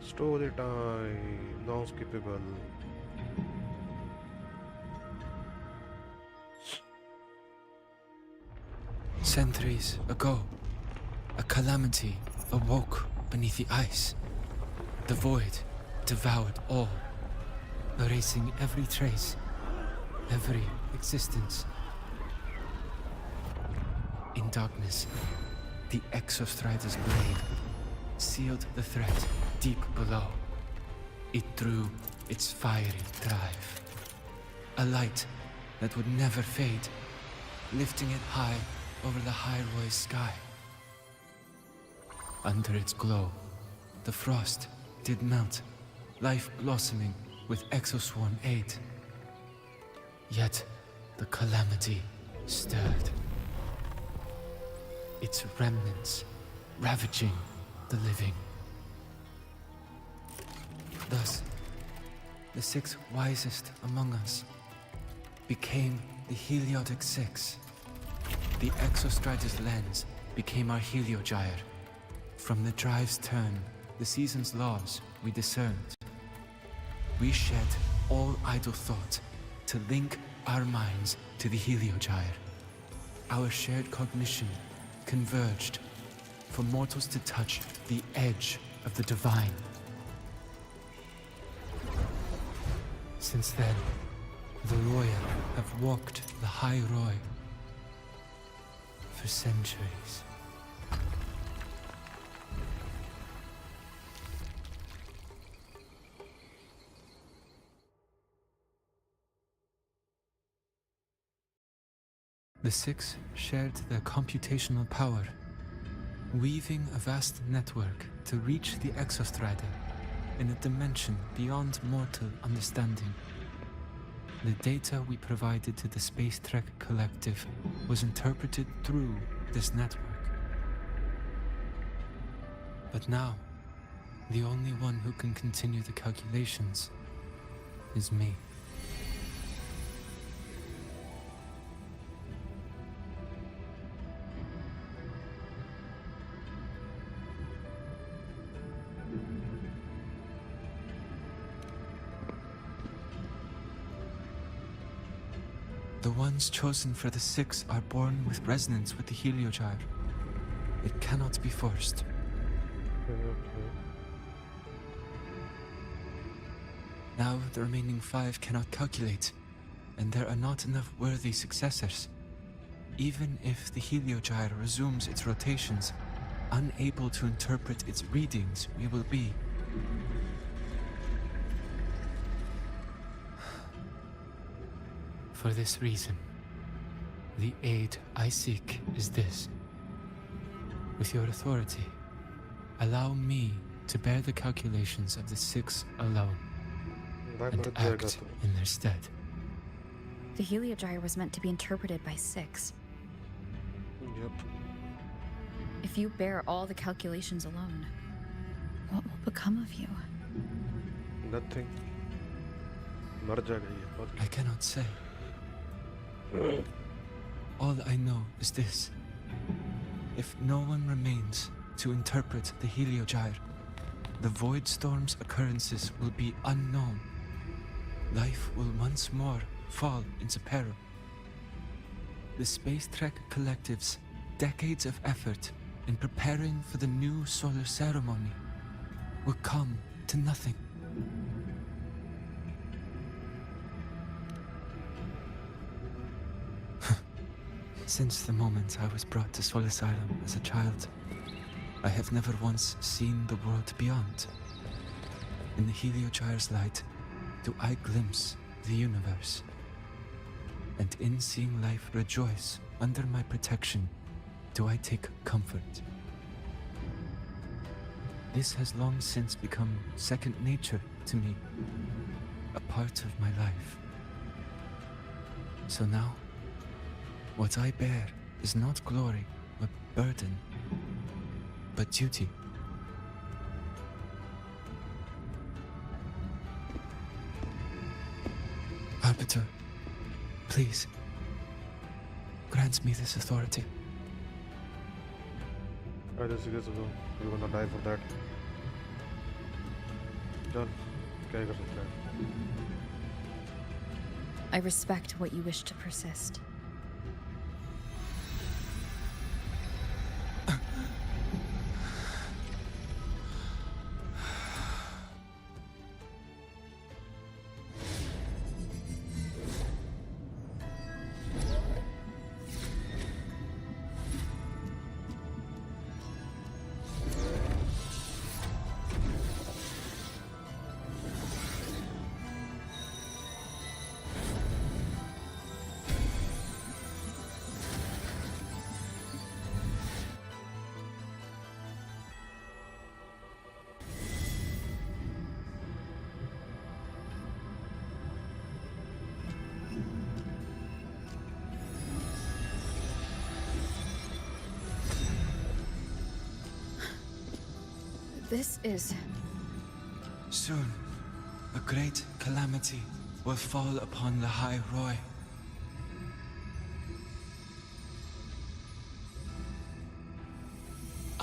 Story time, non-skippable. Centuries ago, a calamity awoke beneath the ice. The void devoured all, erasing every trace, every existence. In darkness, the Exostrider's blade sealed the threat deep below. It drew its fiery drive. A light that would never fade, lifting it high over the High sky. Under its glow, the frost did melt, life blossoming with Exoswarm aid. Yet, the calamity stirred. Its remnants ravaging the living. Thus, the 6 wisest among us became the Heliotic 6. The Exostrider's lens became our Heliogyre. From the drive's turn, the season's laws we discerned. We shed all idle thought to link our minds to the Heliogyre. Our shared cognition converged for mortals to touch the edge of the divine. Since then, the Royal have walked the High Roy for centuries. The Six shared their computational power, weaving a vast network to reach the Exostrider in a dimension beyond mortal understanding. The data we provided to the Space Trek Collective was interpreted through this network. But now, the only one who can continue the calculations is me. The ones chosen for the Six are born with resonance with the Heliogyre. It cannot be forced. Now the remaining 5 cannot calculate, and there are not enough worthy successors. Even if the Heliogyre resumes its rotations, unable to interpret its readings, we will be. For this reason, the aid I seek is this. With your authority, allow me to bear the calculations of the Six alone, and act in their stead. The Heliogyre was meant to be interpreted by Six. Yep. If you bear all the calculations alone, what will become of you? Nothing. I cannot say. All I know is this. If no one remains to interpret the Heliogyre, the Void Storm's occurrences will be unknown. Life will once more fall into peril. The Space Trek Collective's decades of effort in preparing for the new solar ceremony will come to nothing. Since the moment I was brought to Sol Asylum as a child, I have never once seen the world beyond. In the Heliogyre's light, do I glimpse the universe. And in seeing life rejoice under my protection, do I take comfort. This has long since become second nature to me, a part of my life. So now, what I bear is not glory or burden, but duty. Arbiter, please, grant me this authority. I just serious though. We're gonna die for that. John, क्या कर सकते हैं? I respect what you wish to persist. This is... Soon, a great calamity will fall upon the High Roy.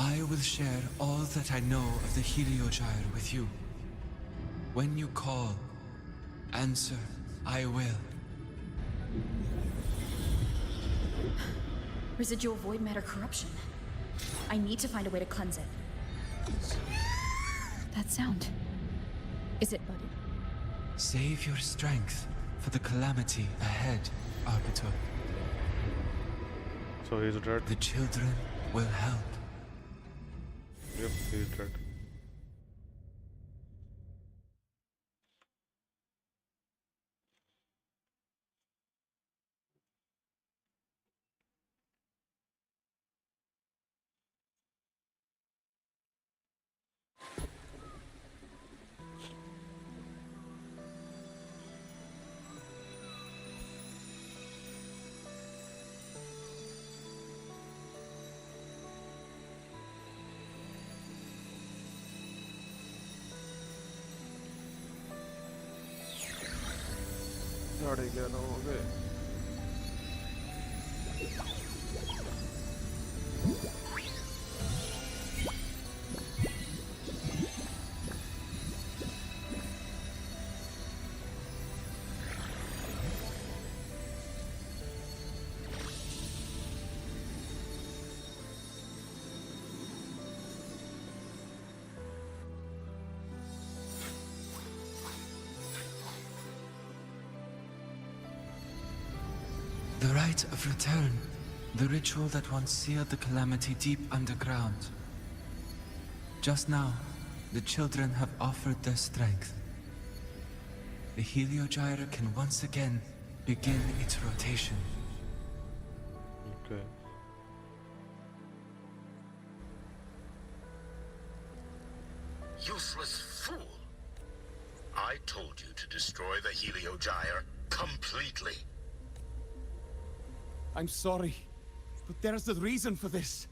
I will share all that I know of the Heliogyre with you. When you call, answer, I will. Residual void matter corruption. I need to find a way to cleanse it. That sound. Is it Buddy? Save your strength for the calamity ahead, Arbiter. So he's dead. The children will help. Yep, he's dead. साढ़े 11 हो गए. The rite of return. The ritual that once sealed the calamity deep underground. Just now, the children have offered their strength. The Heliogyre can once again begin its rotation. Okay. Useless fool! I told you to destroy the Heliogyre completely. I'm sorry, but there's a reason for this.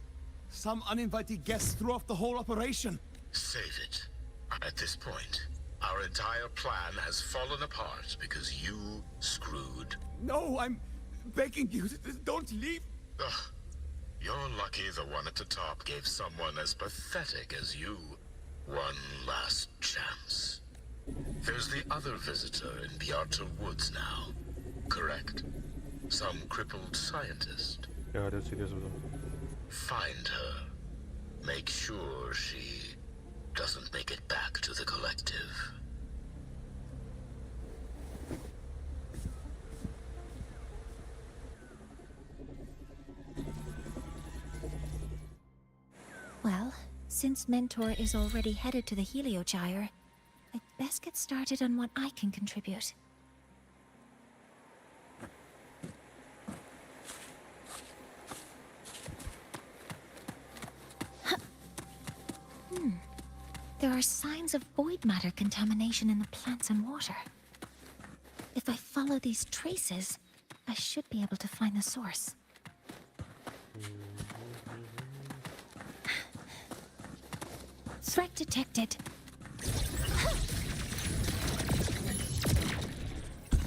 Some uninvited guests threw off the whole operation. Save it. At this point, our entire plan has fallen apart because you screwed. No, I'm begging you, don't leave. Ugh. You're lucky the one at the top gave someone as pathetic as you one last chance. There's the other visitor in the Outer Woods now, correct? Some crippled scientist. Yeah, that's serious. Find her. Make sure she doesn't make it back to the collective. Well, since Mentor is already headed to the Heliogyre, I'd best get started on what I can contribute. There are signs of void matter contamination in the plants and water. If I follow these traces, I should be able to find the source. Threat detected.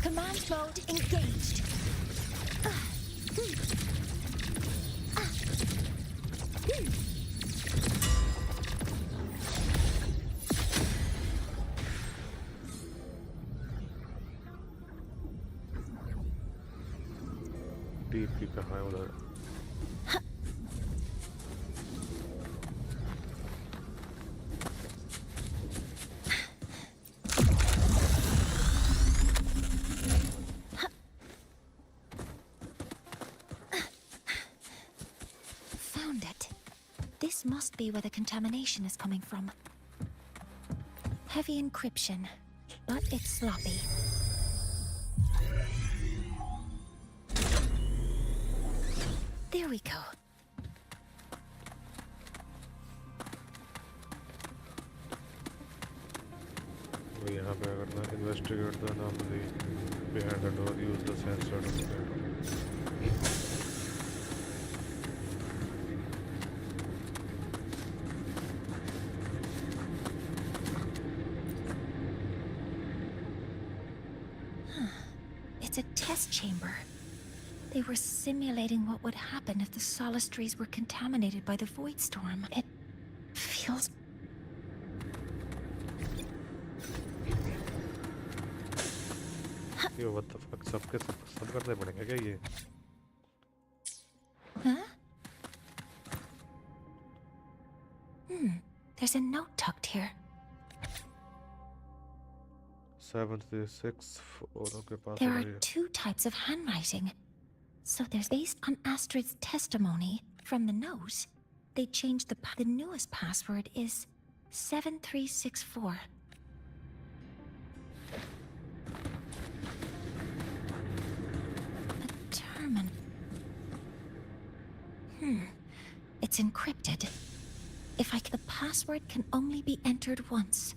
Command mode engaged. DP कहाँ है उधर? Found it. This must be where the contamination is coming from. Heavy encryption, but it's sloppy. There we go. तो यहाँ पे अगर ना investigate the anomaly behind the door, use the sensor to detect. It's a test chamber. They were simulating what would happen if the Solace trees were contaminated by the Void Storm. It feels... Yo, what the fuck? सब करने पड़ेंगे क्या ये? Huh? There's a note tucked here. 736 के पास There are two types of handwriting. So there's based on Astrid's testimony from the nose. They changed the newest password is 7364. A Termin. It's encrypted. The password can only be entered once.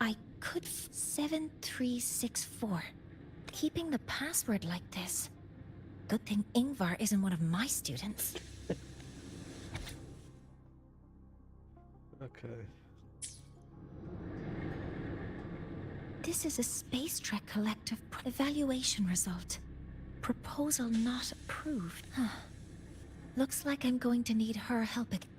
I could 7364. Keeping the password like this. Good thing Ingvar isn't one of my students. Okay. This is a Space Trek Collective evaluation result. Proposal not approved. Looks like I'm going to need her help again.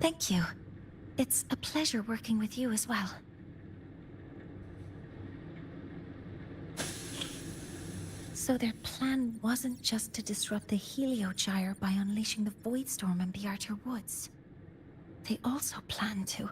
Thank you. It's a pleasure working with you as well. So their plan wasn't just to disrupt the Heliogyre by unleashing the Voidstorm in the Archer Woods. They also planned to...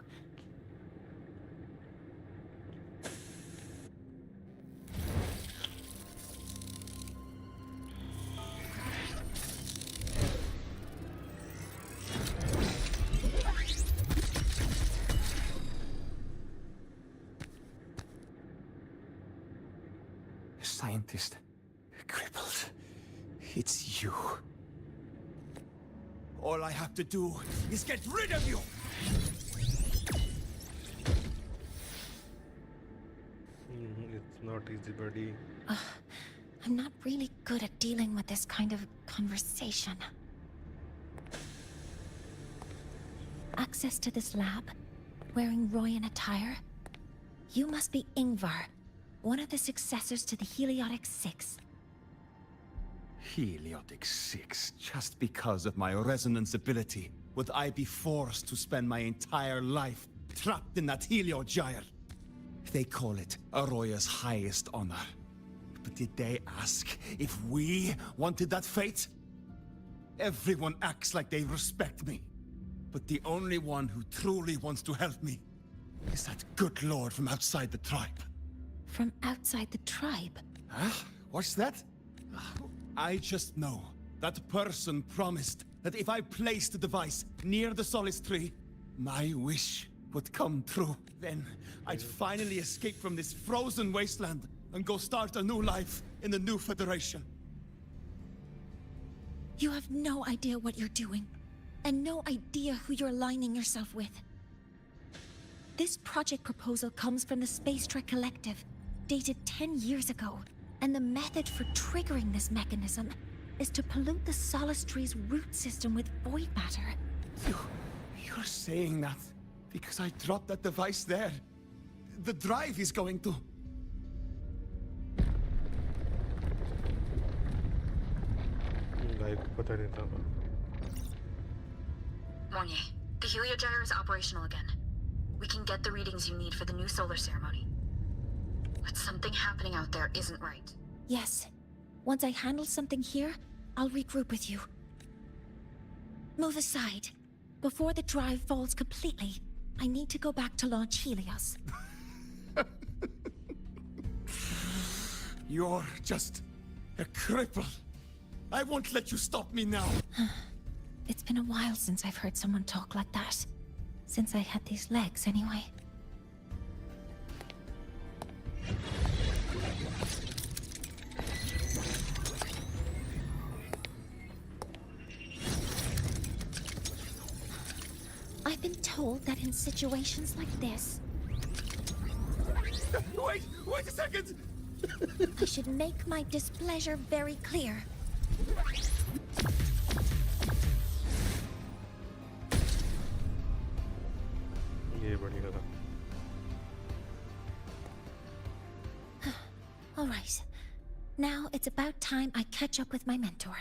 Scientist. Crippled. It's you. All I have to do is get rid of you! It's not easy, buddy. I'm not really good at dealing with this kind of conversation. Access to this lab? Wearing Royan attire? You must be Ingvar, one of the successors to the Heliotic Six. Heliotic Six? Just because of my resonance ability, would I be forced to spend my entire life trapped in that Heliogyre? They call it Aroya's highest honor. But did they ask if we wanted that fate? Everyone acts like they respect me. But the only one who truly wants to help me is that good lord from outside the tribe. From outside the tribe? Huh? What's that? I just know that person promised that if I placed the device near the solace tree, my wish would come true. Then I'd finally escape from this frozen wasteland and go start a new life in the new Federation. You have no idea what you're doing, and no idea who you're aligning yourself with. This project proposal comes from the Space Trek Collective, dated 10 years ago, and the method for triggering this mechanism is to pollute the solace tree's root system with void matter. You're saying that because I dropped that device there. The drive is going to... Mornier, the Heliogyre is operational again. We can get the readings you need for the new solar ceremony. But something happening out there isn't right. Yes. Once I handle something here, I'll regroup with you. Move aside. Before the drive falls completely, I need to go back to launch Helios. You're just a cripple. I won't let you stop me now. It's been a while since I've heard someone talk like that. Since I had these legs, anyway. I've been told that in situations like this... Wait a second! I should make my displeasure very clear. ये बढ़िया था All right. Now it's about time I catch up with my mentor.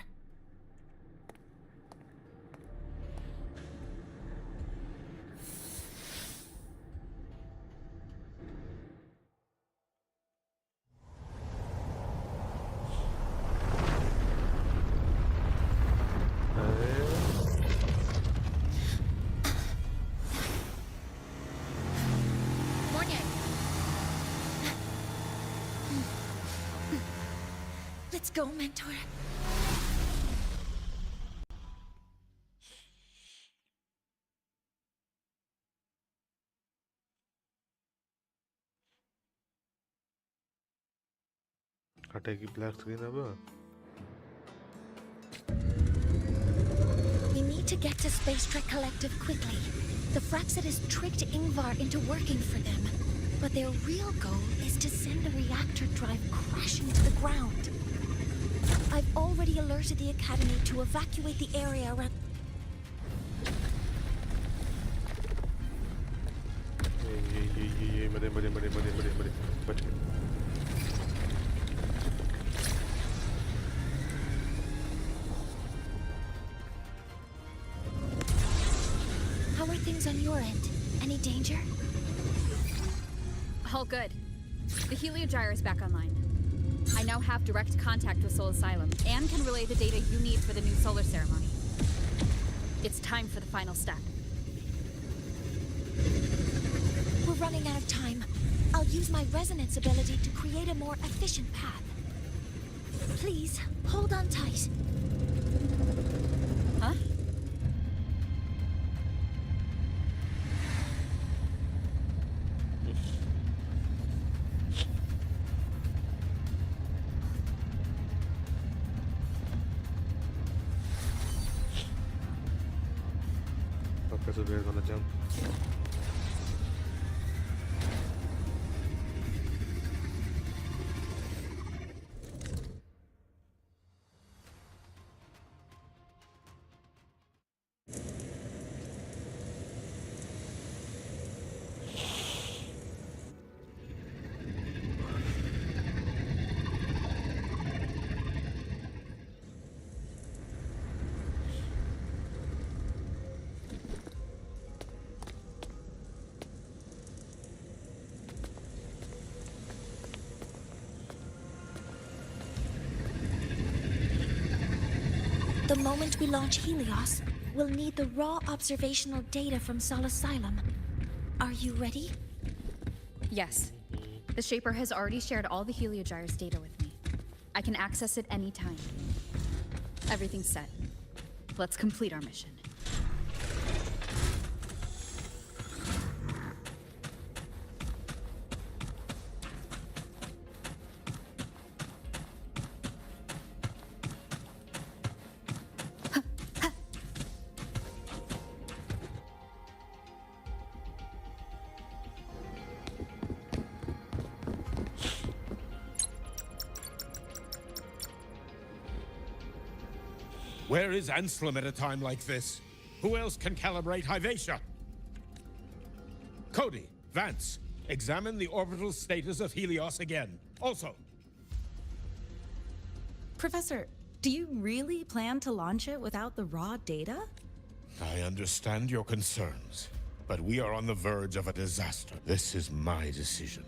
Let's go, mentor. हटेगी black screen अब. We need to get to Space Trek Collective quickly. The Fraxidus tricked Ingvar into working for them. But their real goal is to send the reactor drive crashing to the ground. I've already alerted the Academy to evacuate the area around... मरे बच गए. How are things on your end? Any danger? All good. The Heliogyre is back online. I now have direct contact with Soul Asylum and can relay the data you need for the new solar ceremony. It's time for the final step. We're running out of time. I'll use my resonance ability to create a more efficient path. Please, hold on tight. Huh? कैसे wait करना चाहिए. The moment we launch Helios, we'll need the raw observational data from Sol Asylum. Are you ready? Yes. The Shaper has already shared all the Heliogyre's data with me. I can access it anytime. Everything's set. Let's complete our mission. Where is Anselm at a time like this? Who else can calibrate Hyvatia? Cody, Vance, examine the orbital status of Helios again. Also, Professor, do you really plan to launch it without the raw data? I understand your concerns, but we are on the verge of a disaster. This is my decision.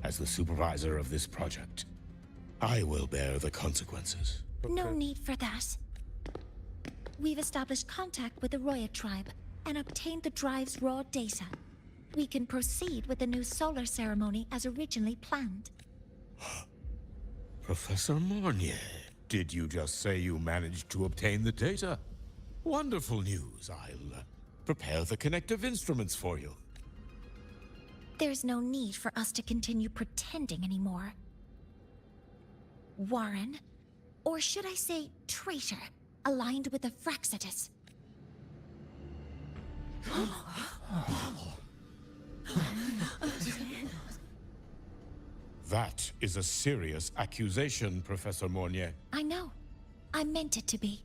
As the supervisor of this project, I will bear the consequences. No need for that. We've established contact with the Roya tribe and obtained the drive's raw data. We can proceed with the new solar ceremony as originally planned. Professor Mornier, did you just say you managed to obtain the data? Wonderful news. I'll prepare the connective instruments for you. There's no need for us to continue pretending anymore. Warren, or should I say traitor, aligned with the Fraxidus. That is a serious accusation, Professor Mornier. I know. I meant it to be.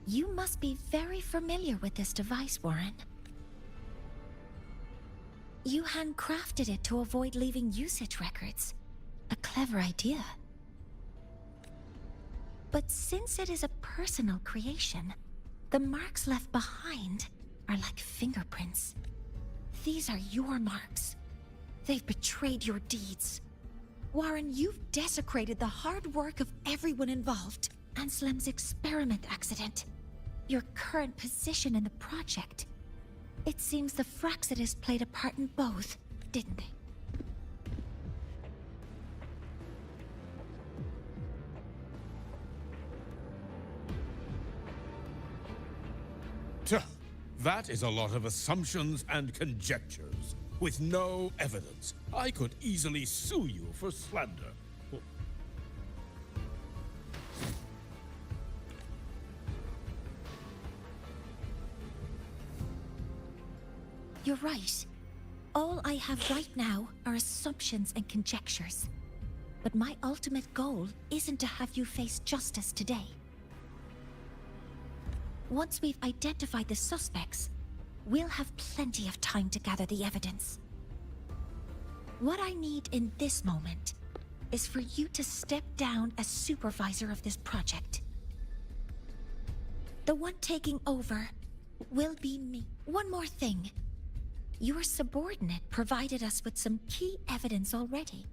You must be very familiar with this device, Warren. You handcrafted it to avoid leaving usage records. A clever idea. But since it is a personal creation, the marks left behind are like fingerprints. These are your marks. They've betrayed your deeds. Warren, you've desecrated the hard work of everyone involved. Anslem's experiment accident. Your current position in the project. It seems the Fraxidus played a part in both, didn't they? Tuh, that is a lot of assumptions and conjectures, with no evidence. I could easily sue you for slander. You're right. All I have right now are assumptions and conjectures. But my ultimate goal isn't to have you face justice today. Once we've identified the suspects, we'll have plenty of time to gather the evidence. What I need in this moment is for you to step down as supervisor of this project. The one taking over will be me. One more thing. Your subordinate provided us with some key evidence already.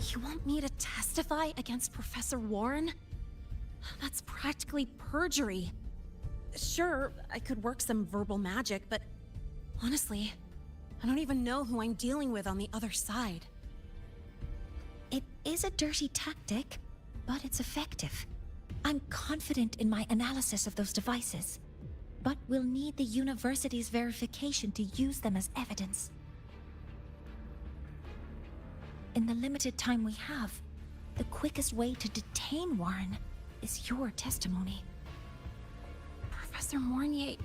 You want me to testify against Professor Warren? That's practically perjury. Sure, I could work some verbal magic, but honestly, I don't even know who I'm dealing with on the other side. It is a dirty tactic, but it's effective. I'm confident in my analysis of those devices, but we'll need the university's verification to use them as evidence. In the limited time we have, the quickest way to detain Warren is your testimony. Professor Mornier...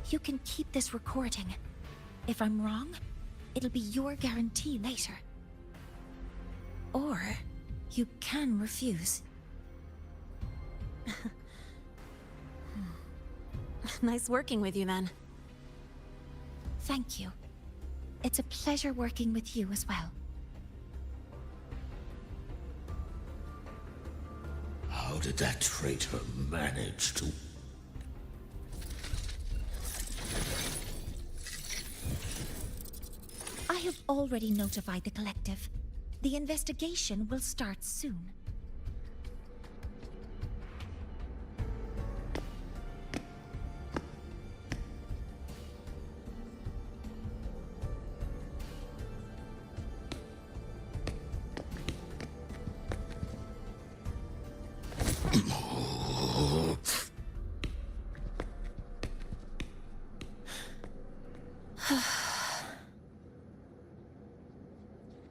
You can keep this recording. If I'm wrong, it'll be your guarantee later. Or you can refuse. Nice working with you then. Thank you. It's a pleasure working with you as well. How did that traitor manage to... I have already notified the collective. The investigation will start soon.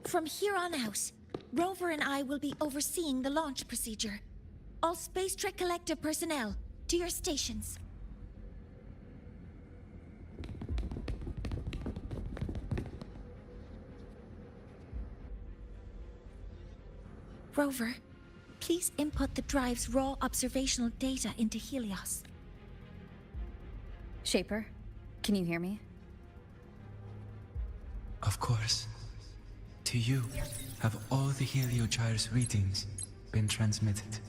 From here on out, Rover and I will be overseeing the launch procedure. All Space Trek Collective personnel, to your stations. Rover, please input the drive's raw observational data into Helios. Shaper, can you hear me? Of course. To you, have all the Heliogyre's readings been transmitted?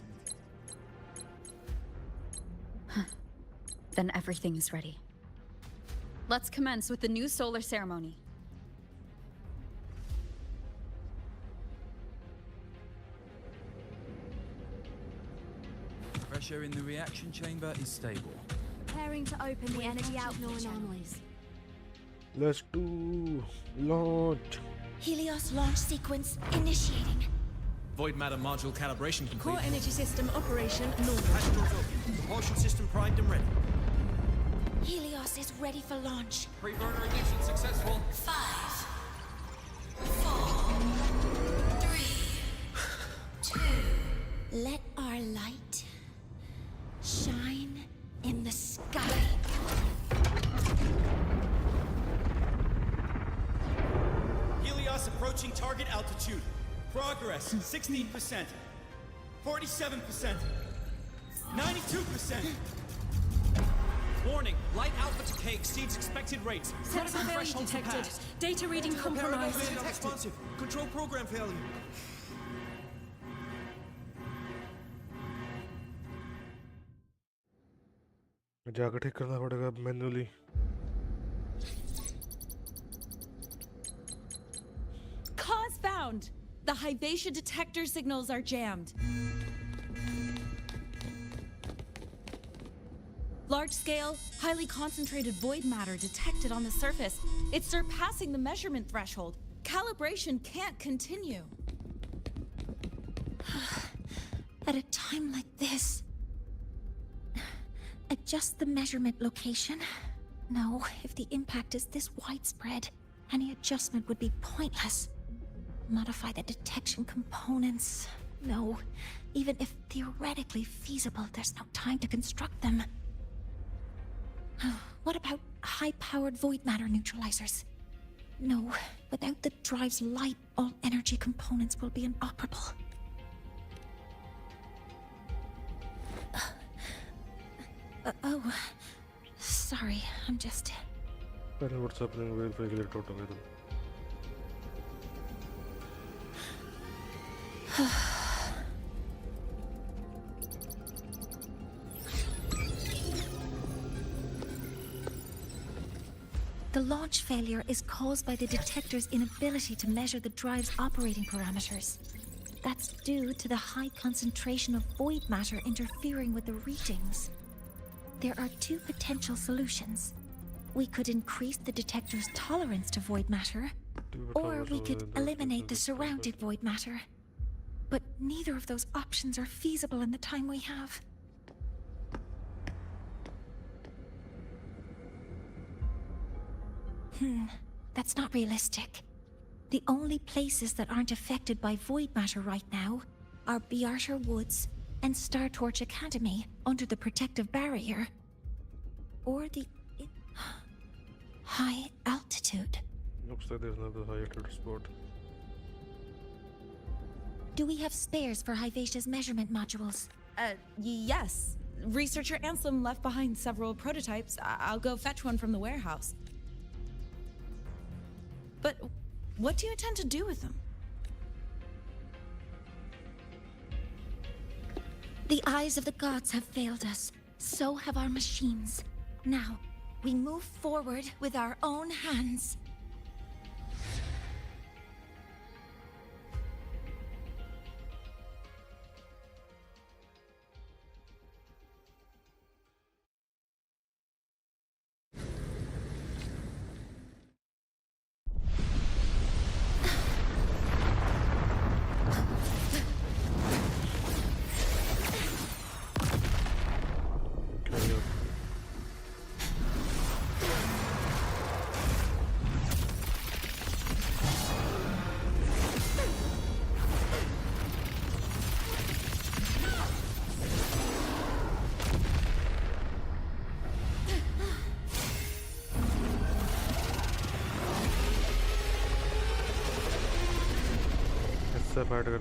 Then everything is ready. Let's commence with the new solar ceremony. Pressure in the reaction chamber is stable. Preparing to open the energy outflow anomalies. Let's do launch. Helios launch sequence initiating. Void matter module calibration complete. Core energy system operation normal. Pastorals open. Propulsion system primed and ready. Helios is ready for launch. Pre-burner ignition successful. 5, 4, 3, 2. Let our light shine in the sky. Helios approaching target altitude. Progress 16%, 47%, 92%, 100%. Warning, light output decay exceeds expected rates. Sensor Critical failure threshold detected. surpassed. Data reading compromised. Not responsive. Control program failure. जाकर ठीक करना पड़ेगा manually. Cause found! The Hyvatia detector signals are jammed. Large-scale, highly concentrated void matter detected on the surface. It's surpassing the measurement threshold. Calibration can't continue. At a time like this... Adjust the measurement location? No, if the impact is this widespread, any adjustment would be pointless. Modify the detection components? No, even if theoretically feasible, there's no time to construct them. What about high-powered void matter neutralizers? No, without the drive's light, all energy components will be inoperable. Oh, sorry, I'm just... what's happening? We'll figure it out together. The launch failure is caused by the detector's inability to measure the drive's operating parameters. That's due to the high concentration of void matter interfering with the readings. There are two potential solutions. We could increase the detector's tolerance to void matter, or we could eliminate the surrounding void matter. But neither of those options are feasible in the time we have. That's not realistic. The only places that aren't affected by void matter right now are Biarter Woods and Star Torch Academy under the protective barrier. Or the... high altitude. Looks like there's another high altitude spot. Do we have spares for Hyvatia's measurement modules? Yes. Researcher Ansem left behind several prototypes. I'll go fetch one from the warehouse. But what do you intend to do with them? The eyes of the gods have failed us. So have our machines. Now, we move forward with our own hands.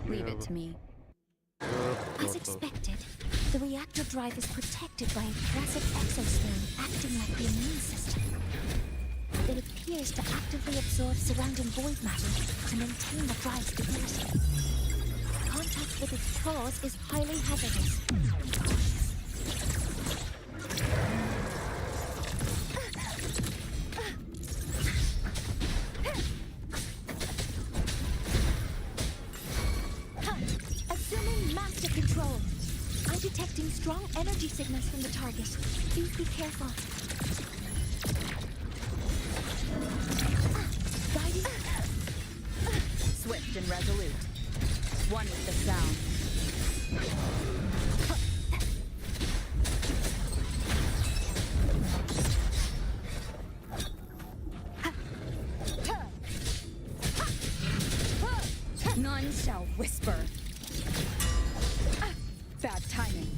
Leave it to me. As expected, the reactor drive is protected by a aggressive exosphere acting like the immune system. It appears to actively absorb surrounding void matter to maintain the drive's stability. Contact with its claws is highly hazardous. Detecting strong energy signals from the target. Please be careful. Guiding. Swift and resolute. One with the sound. None shall whisper. Bad timing.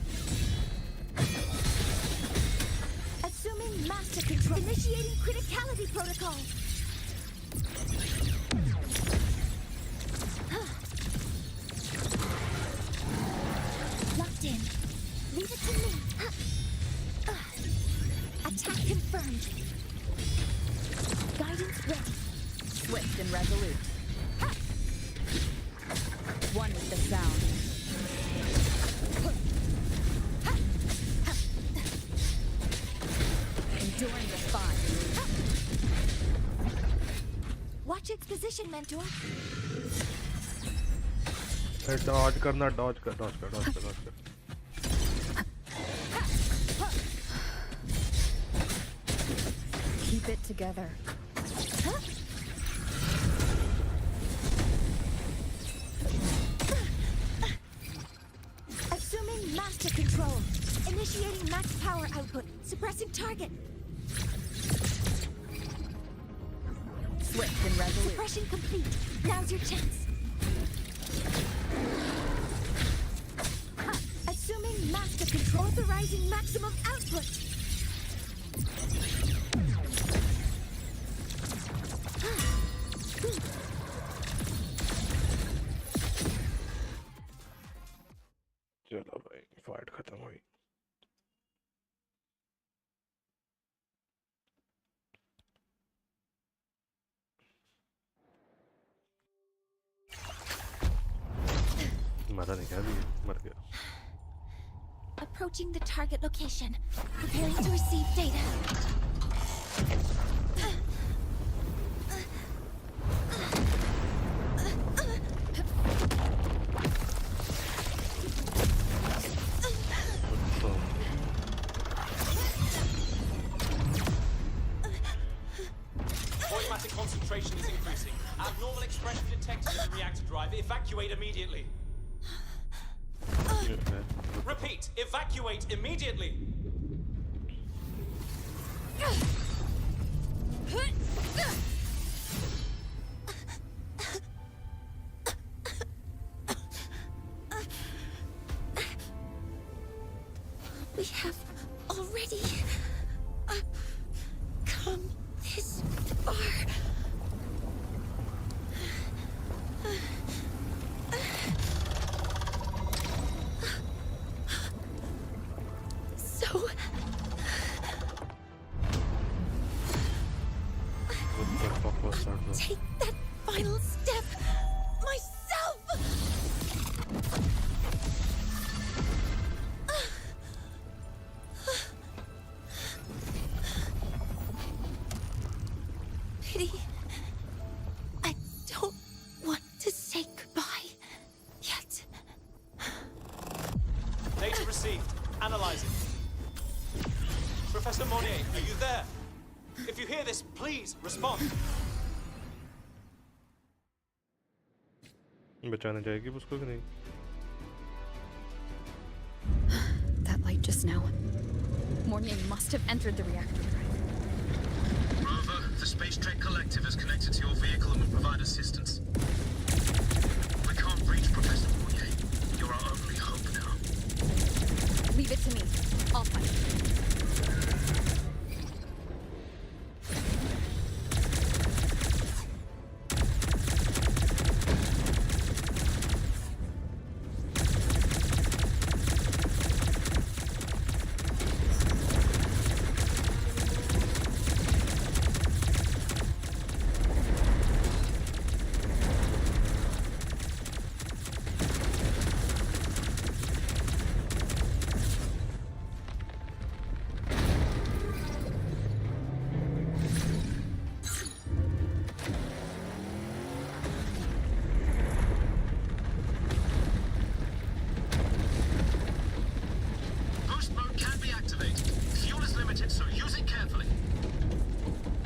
Assuming master control. Initiating criticality protocol. Locked in. Leave it to me. Attack confirmed. Guidance ready. Swift and resolute. Ha! One with the sound. Ha! Ha! Enduring the fire. Watch its position, Mentor. Dodge करना, dodge कर, dodge कर, dodge कर, dodge कर। Keep it together. Assuming master control. Initiating max power output. Suppressing target. Swift and resolute. Suppression complete. Now's your chance. Assuming master control. Authorizing maximum output. चलो भाई, fight खत्म हुई। मरा नहीं, क्या भी मर गया। Approaching the target location. Preparing to receive data. Void matter concentration is increasing. Abnormal expression detected in the reactor drive. Evacuate immediately. Repeat, evacuate immediately. We have already come this far. So take that final step myself. Pity. I don't want to say goodbye yet. Data received. Analyzing. Professor Monnier, are you there? If you hear this, please respond. बचाने जाएगी उसको कि नहीं? That light just now. Mornier must have entered the reactor drive. Rover, the Space Trek Collective is connected to your vehicle and will provide assistance. We can't reach Professor Mornier. You're our only hope now. Leave it to me. I'll find it.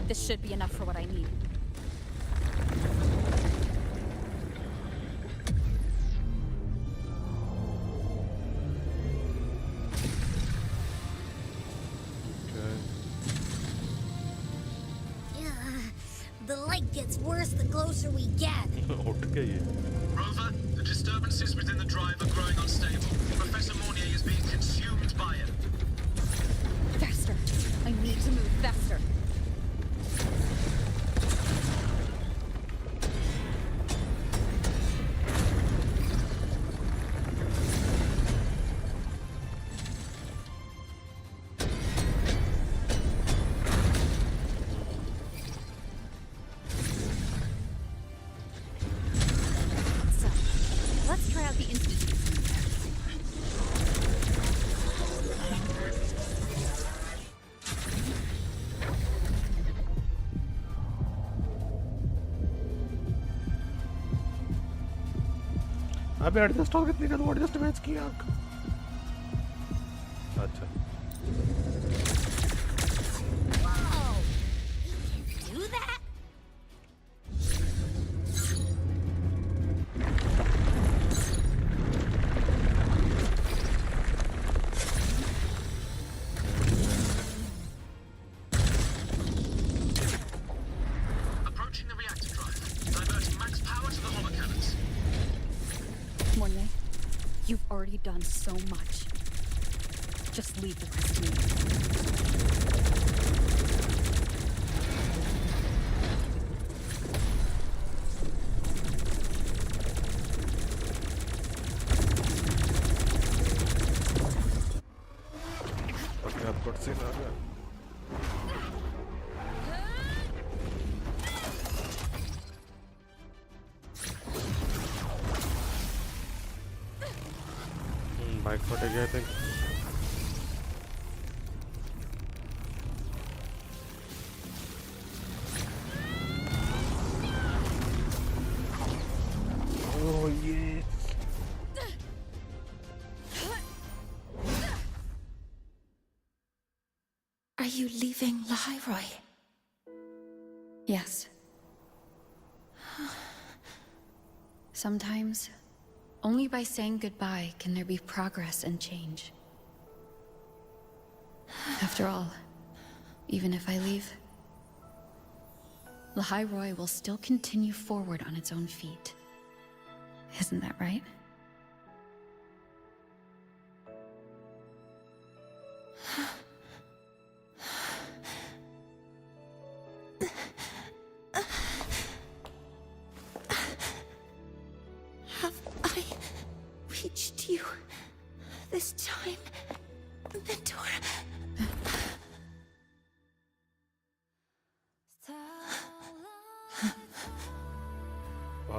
This should be enough for what I need. The light gets worse the closer we get. Rover, the disturbances within the drive are growing unstable. Professor Mornier is being consumed by it. Faster! I need to move faster. अबे adjust और कितनी का adjust match किया अच्छा Do that? Approaching the reactor drive. Diverting max power to the hollow cannons. Mornay, you've already done so much. Just leave the rest to me. अपने आप cut से ना गया बाइक फटे गया थे ओह ये Are you leaving Lahairoi? Yes. Sometimes, only by saying goodbye can there be progress and change. After all, even if I leave, Lahairoi will still continue forward on its own feet. Isn't that right? Have I reached you this time, Mentor?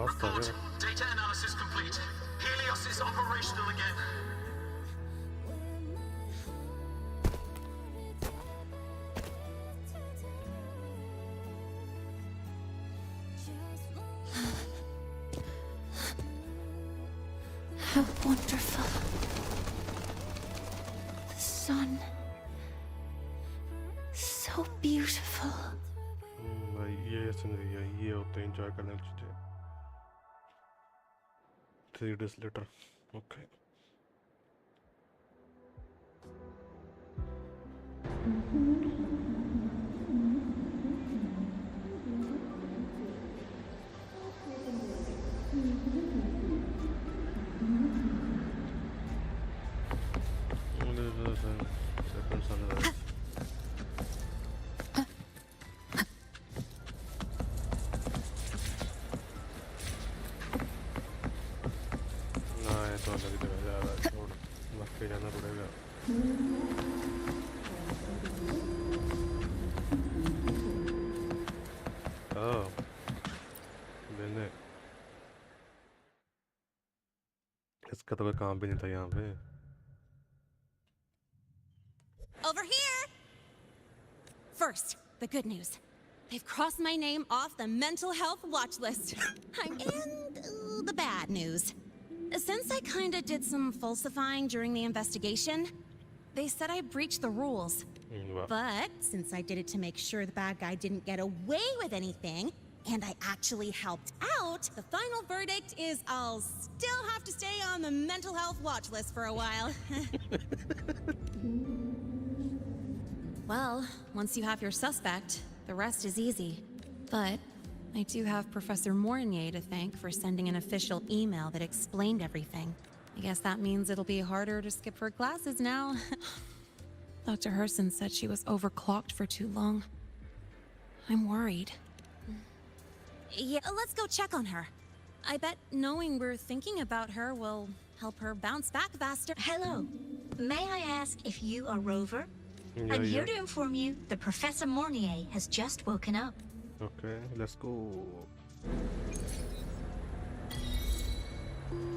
Report. Data analysis complete. Helios is operational again. How wonderful. The sun. So beautiful. ये सुनिए ये होते हैं enjoy करने की चीजें 3 days later okay जाना पड़ेगा मैंने इसका तो कोई काम भी नहीं था यहाँ पे Over here! First, the good news. They've crossed my name off the mental health watch list. And the bad news. Since I kinda did some falsifying during the investigation, they said I breached the rules. But since I did it to make sure the bad guy didn't get away with anything, and I actually helped out, the final verdict is I'll still have to stay on the mental health watch list for a while. Well, once you have your suspect, the rest is easy. But I do have Professor Mornier to thank for sending an official email that explained everything. I guess that means it'll be harder to skip her classes now. Dr. Herson said she was overclocked for too long. I'm worried. Yeah, let's go check on her. I bet knowing we're thinking about her will help her bounce back faster. Hello. May I ask if you are Rover? I'm here to inform you that Professor Mornier has just woken up. Okay, let's go.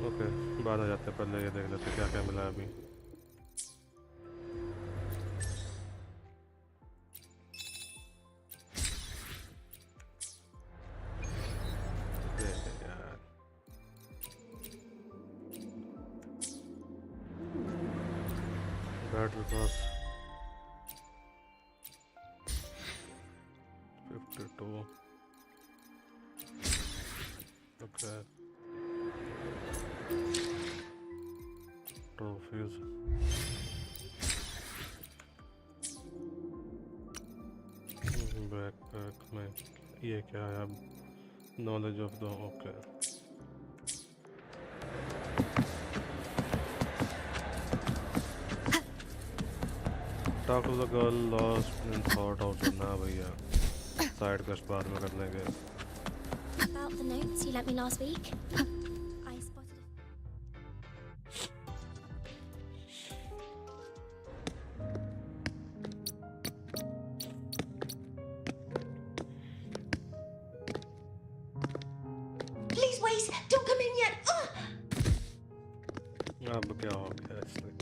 Okay, बाद आ जाते हैं पहले ये देख लेते क्या क्या मिला अभी battle pass 52. Okay. Trophies. Backpack में ये क्या है अब? Knowledge of the okay. Talk to the girl lost in thought out ना भैया. Side quest बाद में कर लेंगे. About the notes you lent me last week? I spotted Please wait! Don't come in yet! अब क्या हो गया इसमें?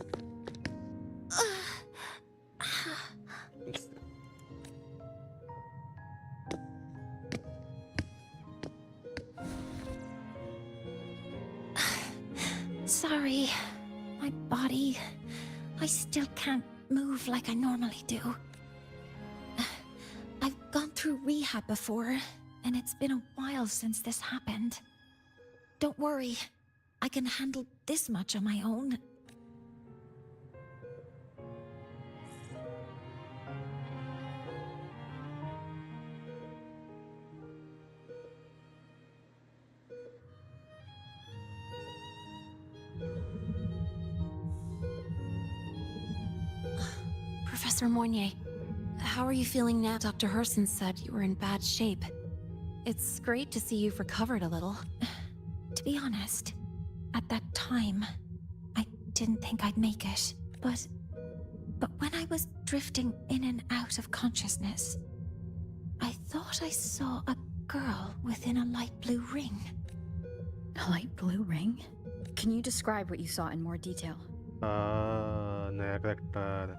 Sorry. My body. I still can't move like I normally do. I've gone through rehab before, and it's been a while since this happened. Don't worry. I can handle this much on my own. Professor Moynier, how are you feeling now? Dr. Herson said you were in bad shape. It's great to see you've recovered a little. To be honest, at that time, I didn't think I'd make it. But when I was drifting in and out of consciousness, I thought I saw a girl within a light blue ring. A light blue ring? Can you describe what you saw in more detail? नया character.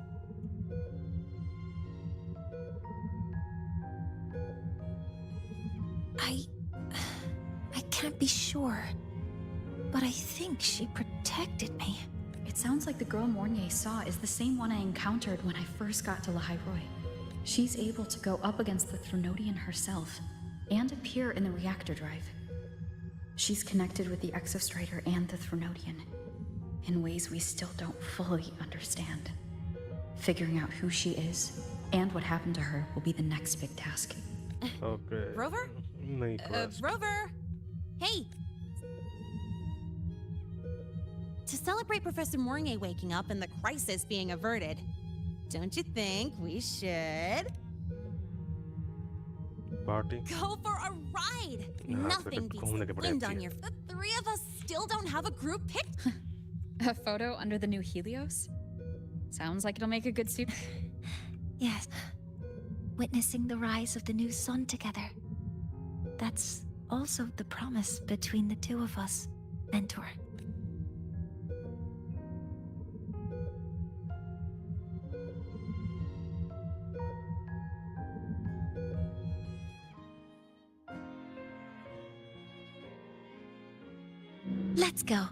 I can't be sure, but I think she protected me. It sounds like the girl Mournier saw is the same one I encountered when I first got to Lahairoi. She's able to go up against the Thronodian herself and appear in the reactor drive. She's connected with the Exostrider and the Thronodian in ways we still don't fully understand. Figuring out who she is and what happened to her will be the next big task. Okay. Rover? Rover! Hey! To celebrate Professor Mournier waking up and the crisis being averted, don't you think we should... Party? Go for a ride! Nothing beats the wind on your... The three of us still don't have a group pic... A photo under the new Helios? Sounds like it'll make a good suit. Yes. Witnessing the rise of the new sun together. That's also the promise between the two of us, Mentor. Let's go.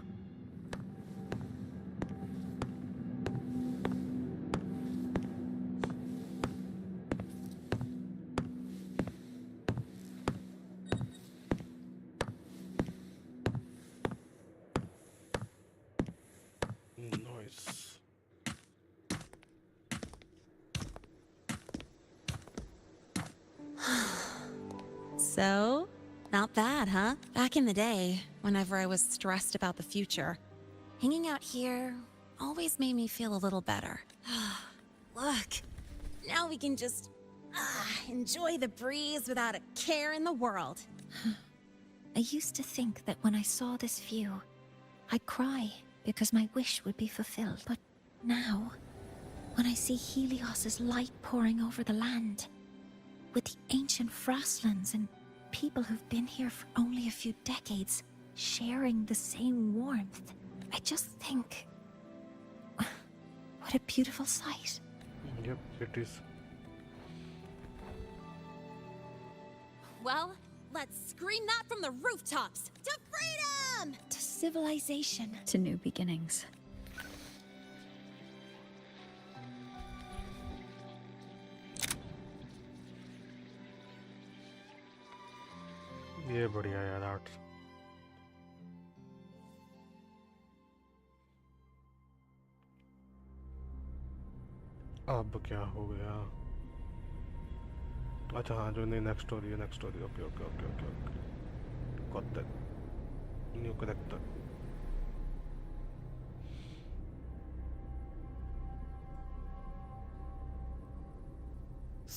Nice. So, not bad, huh? Back in the day, whenever I was stressed about the future, hanging out here always made me feel a little better. Look, now we can just enjoy the breeze without a care in the world. I used to think that when I saw this view, I'd cry because my wish would be fulfilled. But now, when I see Helios's light pouring over the land, with the ancient frostlands and people who've been here for only a few decades sharing the same warmth, I just think, what a beautiful sight. Yep, it is. Well, let's scream that from the rooftops! To freedom! To civilization. To new beginnings. ये बढ़िया यार art. अब क्या हो गया? अच्छा हाँ, जो नहीं नेक्स्ट स्टोरी है, next story. Okay okay okay okay okay, got that. New connector.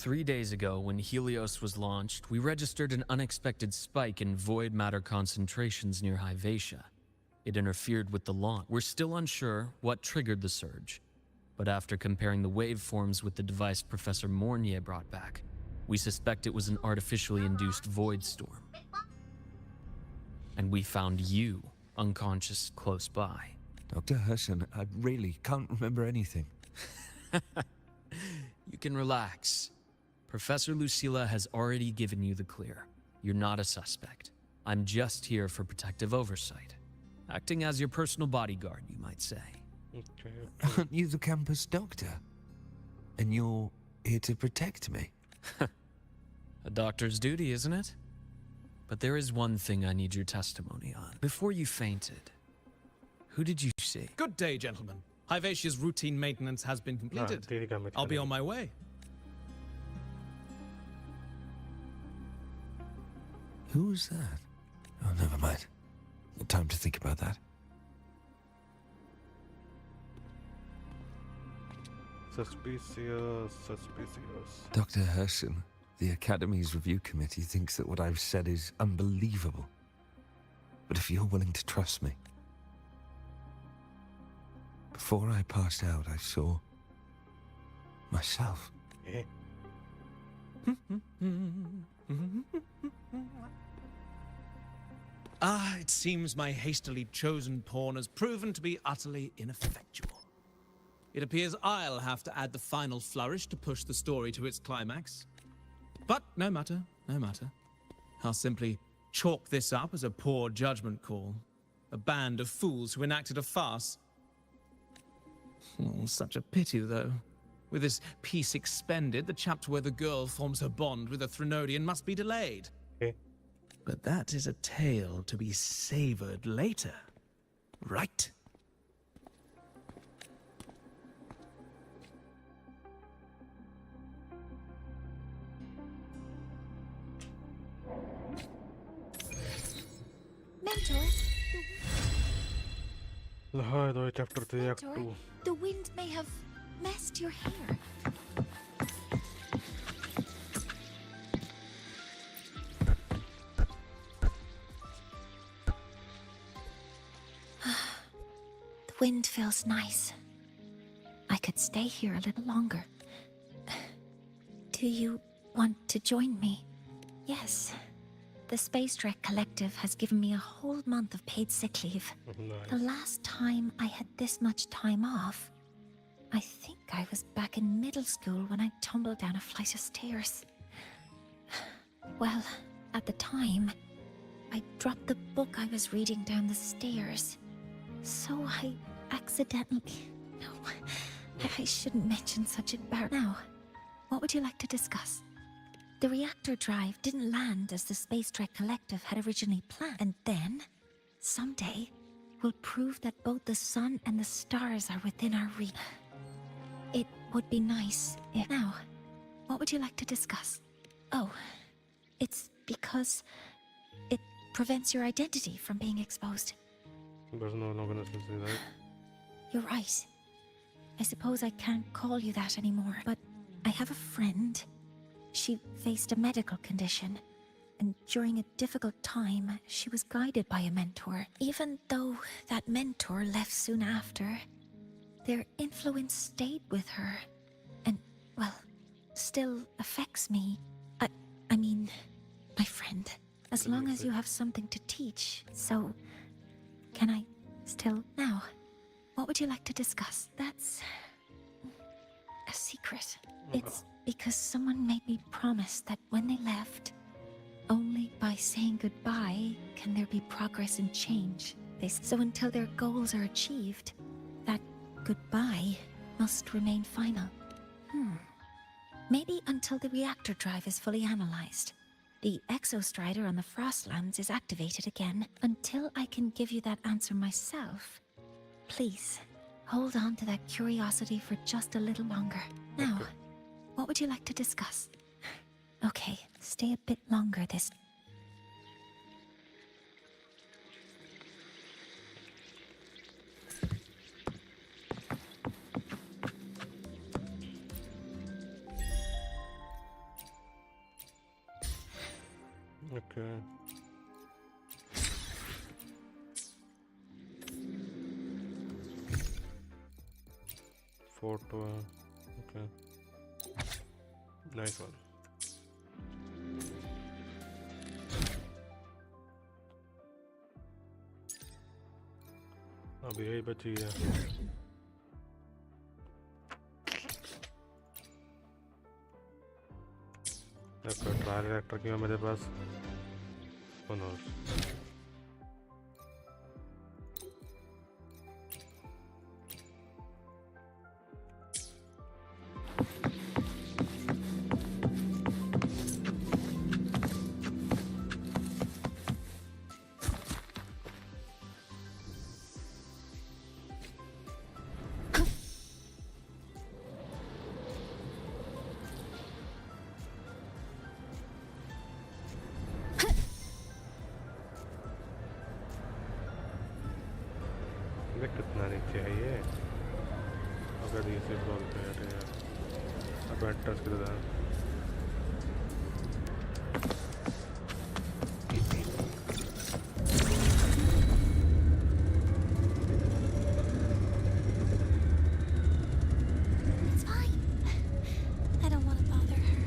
Three days ago, when Helios was launched, we registered an unexpected spike in void matter concentrations near Hyvatia. It interfered with the launch. We're still unsure what triggered the surge, but after comparing the waveforms with the device Professor Mornier brought back, we suspect it was an artificially induced void storm. And we found you unconscious close by. Dr. Herson, I really can't remember anything. You can relax. Professor Lucilla has already given you the clear. You're not a suspect. I'm just here for protective oversight. Acting as your personal bodyguard, you might say. Okay. Aren't you the campus doctor? And you're here to protect me? A doctor's duty, isn't it? But there is one thing I need your testimony on. Before you fainted, who did you see? Good day, gentlemen. Hyvatia's routine maintenance has been completed. I'll be on my way. Who's that? Oh, never mind. No time to think about that. Suspicious, suspicious. Dr. Herson, the Academy's review committee thinks that what I've said is unbelievable. But if you're willing to trust me... Before I passed out, I saw... myself. It seems my hastily chosen pawn has proven to be utterly ineffectual. It appears I'll have to add the final flourish to push the story to its climax. But no matter, no matter. I'll simply chalk this up as a poor judgment call. A band of fools who enacted a farce. Oh, such a pity, though. With this piece expended, the chapter where the girl forms her bond with a Threnodian must be delayed. But that is a tale to be savored later. Right? Mentor? Chapter 3, Act Mentor, 2. the wind may have messed your hair. The wind feels nice. I could stay here a little longer. Do you want to join me? Yes. The Space Trek Collective has given me a whole month of paid sick leave. Nice. The last time I had this much time off, I think I was back in middle school when I tumbled down a flight of stairs. Well, at the time, I dropped the book I was reading down the stairs. So I accidentally... No, I shouldn't mention such Now, what would you like to discuss? The reactor drive didn't land as the Space Trek Collective had originally planned. And then, someday, we'll prove that both the sun and the stars are within our reach. It would be nice if... Now, what would you like to discuss? Oh, it's because it prevents your identity from being exposed. There's no gonna say that. You're right. I suppose I can't call you that anymore, but I have a friend. She faced a medical condition, and during a difficult time, she was guided by a mentor. Even though that mentor left soon after, their influence stayed with her, and, well, still affects me. I mean, my friend. As long as you have something to teach, so... Can I still... Now, what would you like to discuss? That's... a secret. It's because someone made me promise that when they left, only by saying goodbye can there be progress and change. So until their goals are achieved, that goodbye must remain final. Maybe until the reactor drive is fully analyzed. The exostrider on the Frostlands is activated again. Until I can give you that answer myself, please, hold on to that curiosity for just a little longer. Now, what would you like to discuss? Okay, stay a bit longer this... Okay. Photo. Okay. Nice one. अभी यही बची है. Trial reactor क्यों है मेरे पास? Who knows? कितना नीचे है ये? अगर ये से बोलते हैं अब एंटर्स कर दें. It's fine. I don't want to bother her.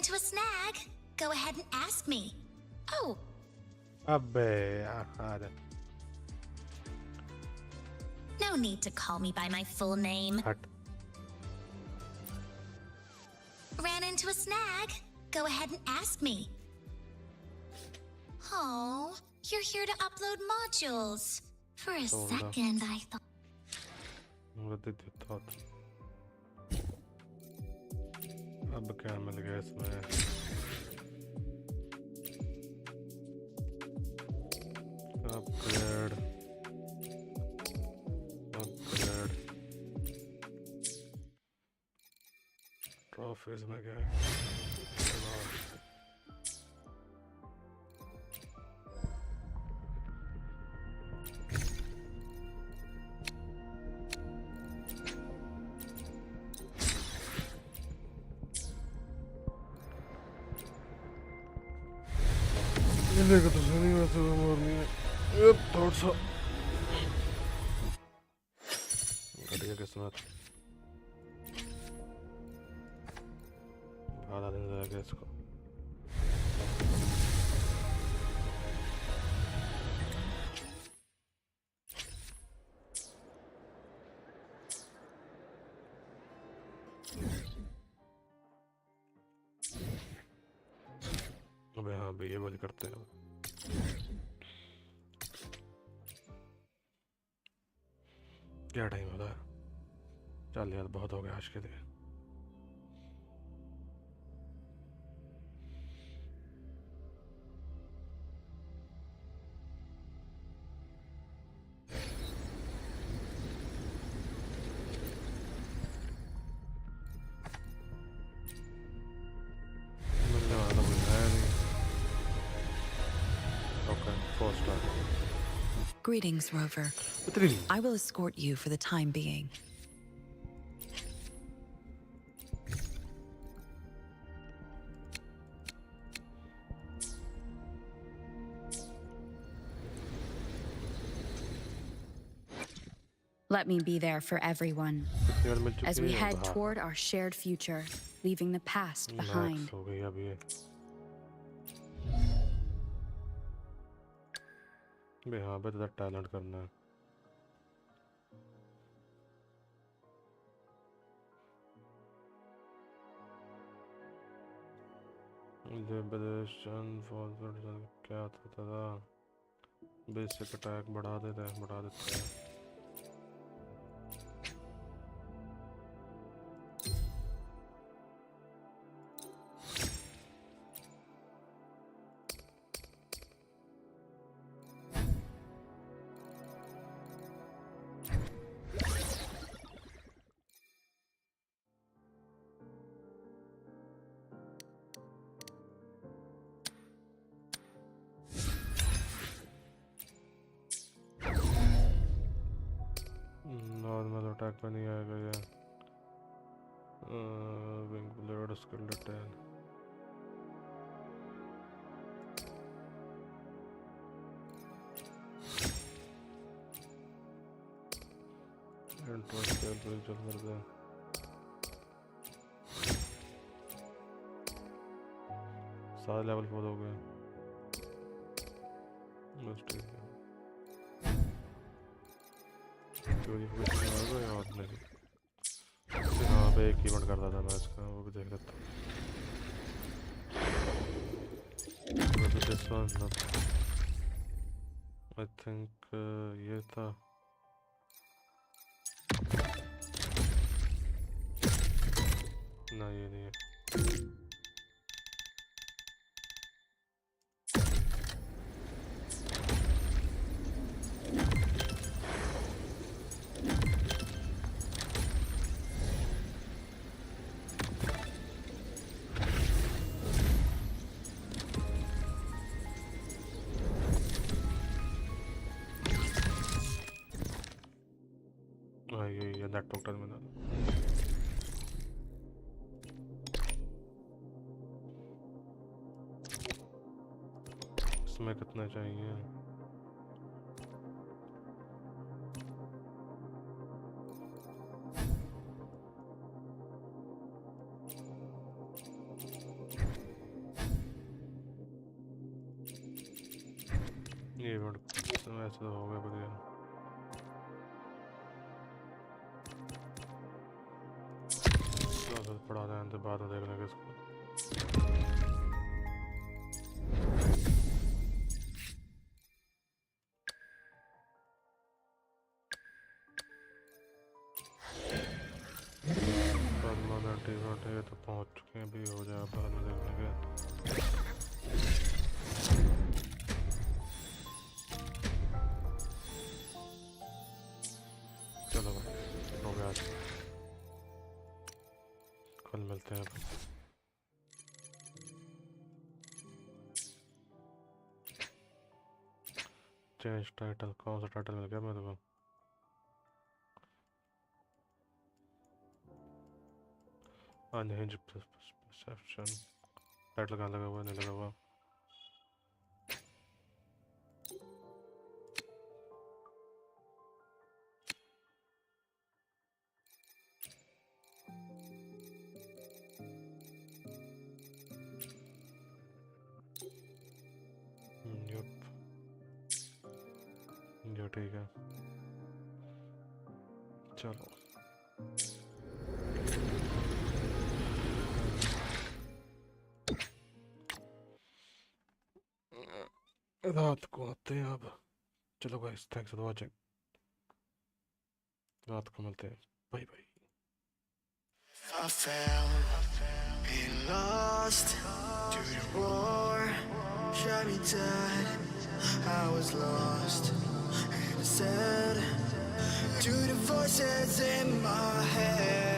To a snag. Go ahead and ask me. Oh. अबे यार. No need to call me by my full name. Ran into a snag. Go ahead and ask me. Oh, you're here to upload modules. For a second, I thought. What did you thought? अब क्या मिल गया इसमें? Upgrade. Trophies में क्या है? देखो तो सही वैसे वो मारनी है. ये थोड़ा सा घटिया किस्मत. आधा दिन जाएगा इसको. अबे हाँ भाई ये वाली करते हैं. क्या टाइम होता है? चल यार बहुत हो गया आज के लिए. मिलने वाला कोई है नहीं. Okay, 4 star. Greetings, Rover. Wuthering. I will escort you for the time being. Let me be there for everyone as we head toward our shared future, leaving the past behind. हो गई अब ये. बे हाँ बे तेरा टैलेंट करना है. Liberation forward क्या था बेसिक अटैक बढ़ा देते हैं नॉर्मल अटैक पे नहीं आएगा ये विंग ब्लेड स्केलेटन इंटरेस्ट चल कर दे सारे लेवल 4 हो गए बस ठीक है याद नहीं यहाँ पे एक इवेंट करता था मैं इसका वो भी देख लेता हूँ आई थिंक ये था ना ये नहीं है ये नेटवर्क टर्मिनल इसमें कितना चाहिए ये ऐसे तो हो गया बढ़िया पढ़ा रहे हैं तो बाद में देख लेंगे इसको परमानेंट इवेंट है तो पहुंच चुके हैं भी हो जाए बाद में देख लेंगे चलो भाई हो गया कल मिलते हैं चेंज टाइटल कौन सा टाइटल मिल गया मेरे को अनहिंज परसेप्शन टाइटल कहाँ लगा हुआ नहीं लगा हुआ ठीक है चलो रात को आते हैं अब चलो गाइस थैंक्स फॉर वाचिंग रात को मिलते हैं bye bye I fell, been lost to the war, shot me dead, I was lost and sad to the voices in my head.